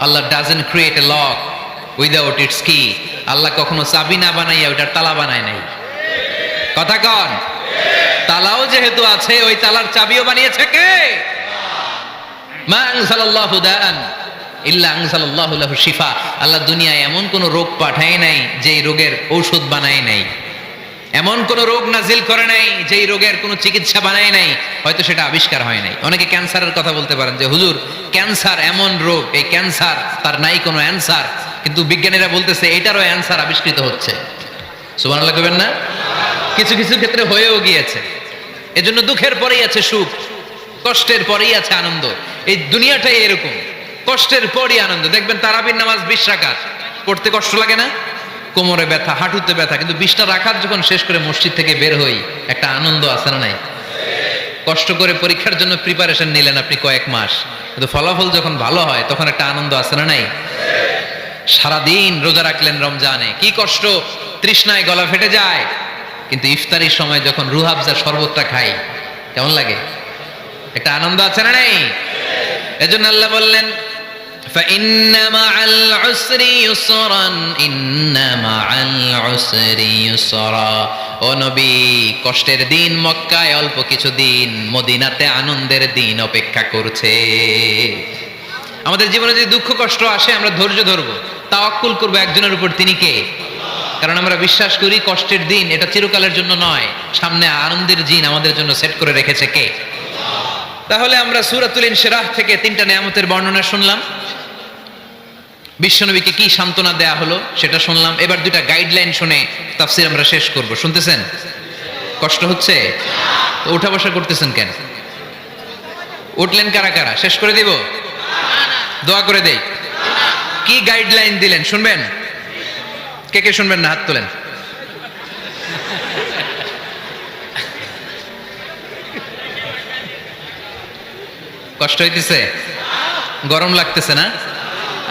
Allah doesn't create a lock without its key. আল্লাহ কখনো চাবি না বানাইয়া ওইটার তালা বানায় নাই। কথা কন। তালাও যেহেতু আছে ওই তালার চাবিও বানিয়েছে কে? মা আনজালাল্লাহু দাআন ইল্লা আনজালাল্লাহু লাহু শিফা। আল্লাহ দুনিয়ায় এমন কোন রোগ পাঠায় নাই যেই রোগের ঔষধ বানায় নাই, এমন কোন রোগ নাজিল করে নাই যেই রোগের কোনো চিকিৎসা বানায় নাই, হয়তো সেটা আবিষ্কার হয় নাই। অনেকে ক্যান্সারের কথা বলতে পারেন যে হুজুর ক্যান্সার এমন রোগ, এই ক্যান্সার তার নাই কোনো অ্যান্সার, কিন্তু বিজ্ঞানীরা বলতেছে এটারও অ্যান্সার আবিষ্কৃত হচ্ছে। সুবহানাল্লাহ কইবেন না? কিছু কিছু ক্ষেত্রে হয়েও গিয়েছে। এজন্য দুঃখের পরেই আছে সুখ, কষ্টের পরেই আছে আনন্দ। এই দুনিয়াটাই এরকম, কষ্টের পরই আনন্দ। দেখবেন তারাবির নামাজ 20 রাকাত পড়তে কষ্ট লাগে না? কোমরে ব্যথা, হাঁটুতে ব্যথা, কিন্তু 20টা রাকাত যখন শেষ করে মসজিদ থেকে বের হই একটা আনন্দ আছে না নাই? কষ্ট করে পরীক্ষার জন্য প্রিপারেশন নিলেন আপনি কয়েক মাস, কিন্তু ফলাফল যখন ভালো হয় তখন একটা আনন্দ আছে না নাই? সারাদিন রোজা রাখলেন রমজানে, কি কষ্ট, তৃষ্ণায় গলা ফেটে যায়, কিন্তু ইফতারির সময় যখন রুহাবজা শরবতটা খাই কেমন লাগে? একটা আনন্দ আছে না নাই? এজন্য আল্লাহ বললেন ফাইন্না মাআল উসরি ইউসরান, ইন্না মাআল উসরি ইউসরা। ও নবী, কষ্টের দিন মক্কায় অল্প কিছু দিন, মদিনাতে আনন্দের দিন অপেক্ষা করছে। আমাদের জীবনে যদি দুঃখ কষ্ট আসে আমরা ধৈর্য ধরবো, তাওয়াক্কুল করবো একজনের উপর, তিনি কে? কারণ আমরা বিশ্বাস করি কষ্টের দিন এটা চিরকালের জন্য নয়, সামনে আনন্দের দিন আমাদের জন্য সেট করে রেখেছে কে? তাহলে আমরা সূরাতুল ইনশিরাহ থেকে 3টা নিয়ামতের বর্ণনা শুনলাম, বিশ্বনবীকে কি সান্ত্বনা দেয়া হলো সেটা শুনলাম। এবার 2টা গাইডলাইন শুনে তাফসীর আমরা শেষ করব। শুনতেছেন? কষ্ট হচ্ছে তো উঠা বসা করতেছেন কেন? উঠলেন কারা কারা? শেষ করে দিব? দোয়া করে দেই। কি গাইডলাইন দিলেন শুনবেন? কে কে শুনবেন না হাত তোলেন। কষ্ট হইতেছে? গরম লাগতেছে না?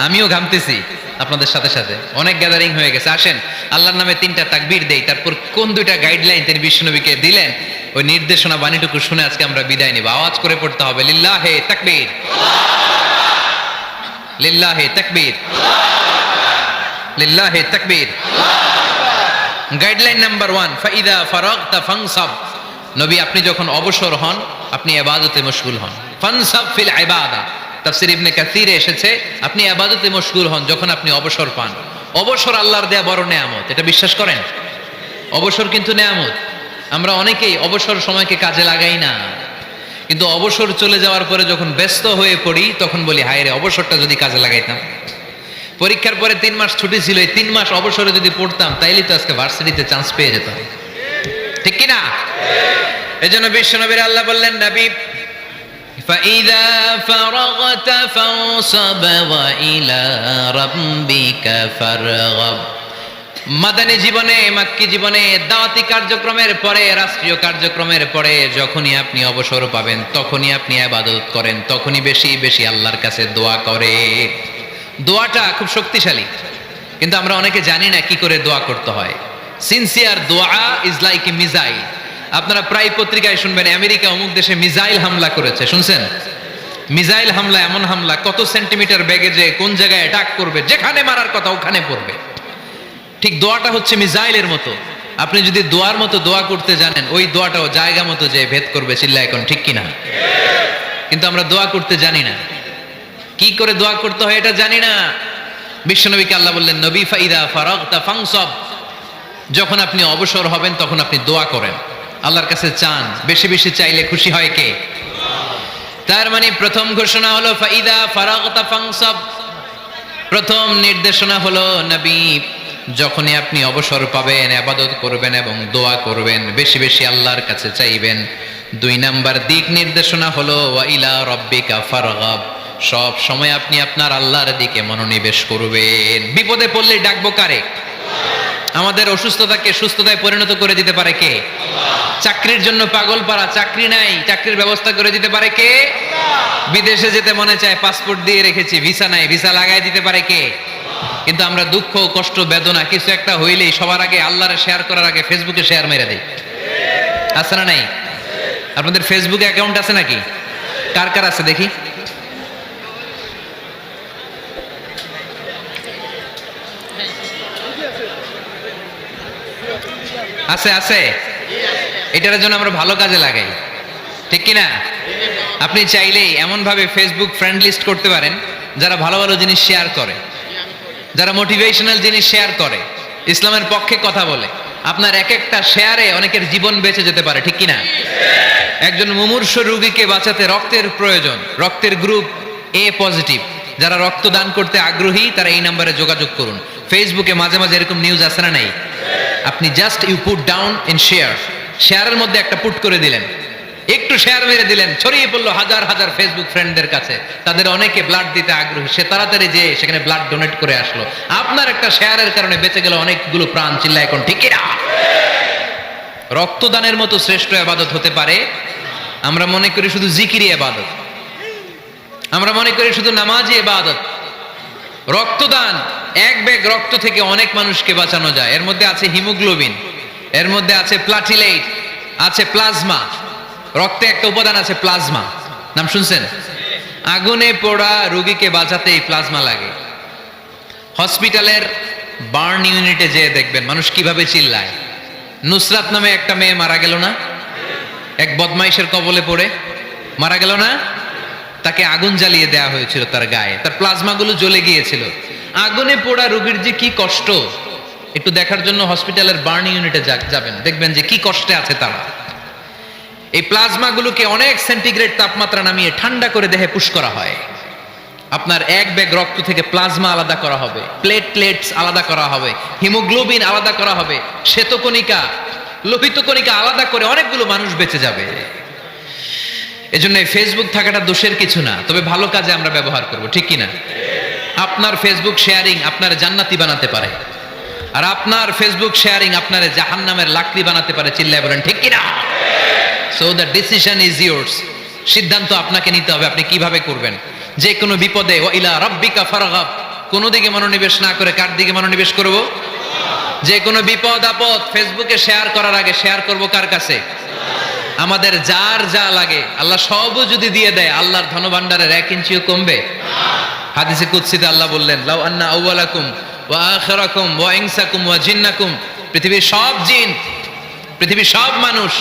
আমিও ঘামতেছি আপনাদের সাথে সাথে, অনেক গ্যাদারিং হয়ে গেছে। আসেন আল্লাহর নামে 3টা তাকবীর দেই, তারপর কোন 2টা গাইডলাইন তিনি বিশ্বনবীকে দিলেন ওই নির্দেশনা বাণীটুকু শুনে আজকে আমরা বিদায় নিব। আওয়াজ করে পড়তে হবে লিল্লাহে তাকবীর, লিল্লাহে তাকবীর, লিল্লাহে তাকবীর। গাইডলাইন নাম্বার 1, ফাইদা ফারাগতা ফানসাব। নবী আপনি যখন অবসর হন আপনি ইবাদতে মশগুল হন। ফানসাব ফিল ইবাদা, তাফসীর ইবনে কাসিরে এসেছে আপনি ইবাদতে মশগুল হন যখন আপনি অবসর পান। অবসর আল্লাহর দেয়া বড় নেয়ামত, এটা বিশ্বাস করেন? অবসর কিন্তু নেয়ামত। আমরা অনেকেই অবসর সময়কে কাজে লাগাই না, কিন্তু অবসর চলে যাওয়ার পরে যখন ব্যস্ত হয়ে পড়ি তখন বলি হায় রে অবসরটা যদি কাজে লাগাইতাম। পরীক্ষার পরে 3 মাস ছুটি ছিল, এই 3 মাস অবসরে যদি পড়তাম তাইলে তো আজকে ভার্সিটিতে চান্স পেয়ে যেতাম, ঠিক কি না? এজন্য বিশ্বনবীর আল্লাহ বললেন নবী فإذا فرغت فانصب وإلى ربك فارغب। মাদানী জীবনে, মাক্কি জীবনে, দাওয়াতি কার্যক্রমের পরে, রাষ্ট্রীয় কার্যক্রমের পরে যখনই আপনি অবসর পাবেন তখনই আপনি ইবাদত করেন, তখনই বেশি বেশি আল্লাহর কাছে দোয়া করে। দোয়াটা খুব শক্তিশালী, কিন্তু আমরা অনেকে জানি না কি করে দোয়া করতে হয়। সিনসিয়ার দোয়া ইজ লাইক এ মিসাইল। আপনারা প্রায় পত্রিকায় শুনবেন আমেরিকা অমুক দেশে মিসাইল হামলা করেছে, শুনছেন? মিসাইল হামলা এমন হামলা, কত সেন্টিমিটার বেগে যে কোন জায়গায় অ্যাটাক করবে, যেখানে মারার কথা ওখানে পড়বে। ঠিক দোয়াটা হচ্ছে মিসাইলের মতো। আপনি যদি দোয়ার মতো দোয়া করতে জানেন, ওই দোয়াটাও জায়গা মতো যে ভেদ করবে। চিল্লা এখন ঠিক কিনা? কিন্তু আমরা দোয়া করতে জানি না, কি করে দোয়া করতে হয় এটা জানি না। বিশ্বনবীকে আল্লাহ বললেন, নবী ফাইদা ফারাগতা ফানসব, যখন আপনি অবসর হবেন তখন আপনি দোয়া করেন, আল্লাহর কাছে চান। বেশি বেশি চাইলে খুশি হয় কে? তার মানে প্রথম ঘোষণা হলো ফাইদা ফারাগতা ফানসব। প্রথম নির্দেশনা হলো নবী যখনই আপনি অবসর পাবেন ইবাদত করবেন এবং দোয়া করবেন, বেশি বেশি আল্লাহর কাছে চাইবেন। 2 নাম্বার দিক নির্দেশনা হলো ওয়া ইলা রাব্বিকা ফারগাব, সব সময় আপনি আপনার আল্লাহর দিকে মনোনিবেশ করবেন। বিপদে পড়লে ডাকবো কারে? আমাদের অসুস্থতাকে সুস্থতায় পরিণত করে দিতে পারে কে? চাকরির জন্য পাগল পারা, চাকরি নাই, চাকরির ব্যবস্থা করে দিতে পারে কে? বিদেশে যেতে মনে চায়, পাসপোর্ট দিয়ে রেখেছি, ভিসা নাই, ভিসা লাগাই দিতে পারে কে? কিন্তু আমরা দুঃখ কষ্ট বেদনা কিছু একটা হইলেই সবার আগে আল্লাহরে শেয়ার করার আগে ফেসবুকে শেয়ার মেরে দেই। আছে না নাই? আপনাদের ফেসবুকে অ্যাকাউন্ট আছে নাকি? কার কার আছে দেখি? আছে আছে। এটার জন্য আমরা ভালো কাজে লাগাই, ঠিক কিনা? আপনি চাইলেই এমন ভাবে ফেসবুক ফ্রেন্ড লিস্ট করতে পারেন যারা ভালো ভালো জিনিস শেয়ার করে, যারা মোটিভেশনাল জিনিস শেয়ার করে, ইসলামের পক্ষে কথা বলে। আপনার এক একটা শেয়ারে অনেকের জীবন বেঁচে যেতে পারে, ঠিক কিনা? একজন মুমূর্ষ রোগীকে বাঁচাতে রক্তের প্রয়োজন, রক্তের গ্রুপ এ পজিটিভ। যারা রক্ত দান করতে আগ্রহী তারা এই নম্বরে যোগাযোগ করুন। ফেসবুকে মাঝে মাঝে এরকম নিউজ আসে না নাই? আপনি just you put down in share, শেয়ারের মধ্যে একটা পুট করে দিলেন, একটু শেয়ার মেরে দিলেন, ছড়িয়ে পড়লো হাজার হাজার ফেসবুক ফ্রেন্ডদের কাছে। তাদের অনেকে ব্লাড দিতে আগ্রহী, সে তাড়াতাড়ি যে সেখানে ব্লাড ডোনেট করে আসলো। আপনার একটা শেয়ারের কারণে বেঁচে গেল অনেকগুলো প্রাণ। চিল্লা এখন ঠিক কিনা? রক্তদানের মতো শ্রেষ্ঠ ইবাদত হতে পারে? আমরা মনে করি শুধু জিকিরি ইবাদত, আমরা মনে করি শুধু নামাজি ইবাদত। রক্তদান, এক ব্যাগ রক্ত থেকে অনেক মানুষকে বাঁচানো যায়। এর মধ্যে আছে হিমোগ্লোবিন, এর মধ্যে আছে প্লাটিলেট, আছে প্লাজমা। রক্তে একটা উপাদান আছে প্লাজমা, নাম শুনছেন? আগুনে পোড়া রোগীকে বাঁচাতে এই প্লাজমা লাগে। হসপিটালের বার্ন ইউনিটে যেয়ে দেখবেন মানুষ কিভাবে চিল্লায়। নুসরাত নামে একটা মেয়ে মারা গেল না? এক বদমাইশের কবলে পড়ে মারা গেল না? তাকে আগুন জ্বালিয়ে দেওয়া হয়েছিল তার গায়ে, তার প্লাজমাগুলো জ্বলে গিয়েছিল। আগুনে পোড়া রোগীর যে কি কষ্ট, একটু দেখার জন্য হসপিটালের বার্ন ইউনিটে যাবেন, দেখবেন যে কি কষ্টে আছে তারা। এই প্লাজমাগুলোকে অনেক সেন্টিগ্রেড তাপমাত্রা নামিয়ে ঠান্ডা করে দেহে পুশ করা হয়। আপনার এক ব্যাগ রক্ত থেকে প্লাজমা আলাদা করা হবে, প্লেটলেটস আলাদা করা হবে, হিমোগ্লোবিন আলাদা করা হবে, শ্বেতকণিকা, লোহিত কণিকা আলাদা করে অনেকগুলো মানুষ বেঁচে যাবে। এজন্য ফেসবুক থাকাটা দোষের কিছু না, তবে ভালো কাজে আমরা ব্যবহার করব, ঠিক কিনা? আপনার ফেসবুক শেয়ারিং আপনার জান্নাতি বানাতে পারে, আর আপনার ফেসবুক শেয়ারিং আপনার জাহান্নামের লাকড়ি বানাতে পারে। চিল্লায় বলেন ঠিক কিনা? So the decision is yours. সিদ্ধান্ত আপনাকে নিতে হবে, আপনি কিভাবে করবেন। যে কোনো বিপদে ওয়া ইলা রাব্বিকা ফারগাব, কোন দিকে মনোনিবেশ না করে কার দিকে মনোনিবেশ করব? যে কোনো বিপদ আপদ ফেসবুকে শেয়ার করার আগে শেয়ার করব কার কাছে? আমাদের যার যা লাগে আল্লাহ সবও যদি দিয়ে দেয়, আল্লাহর ধনভাণ্ডারের 1 ইঞ্চিও কমবে? হাদিসে কুদসিতে আল্লাহ বললেন, লাউ আন্না আউওয়ালাকুম ওয়া আখিরাকুম ওয়া ইনসাকুম ওয়া জিন্নাকুম, পৃথিবীর সব জিন, পৃথিবীর সব মানুষ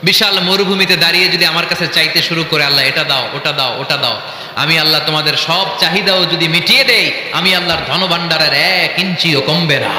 বিশাল মরুভূমিতে দাঁড়িয়ে যদি আমার কাছে চাইতে শুরু করে, আল্লাহ এটা দাও, ওটা দাও, ওটা দাও, আমি আল্লাহ তোমাদের সব চাহিদাও যদি মিটিয়ে দেই, আমি আল্লাহর ধনভাণ্ডারের 1 ইঞ্চিও কমবে না।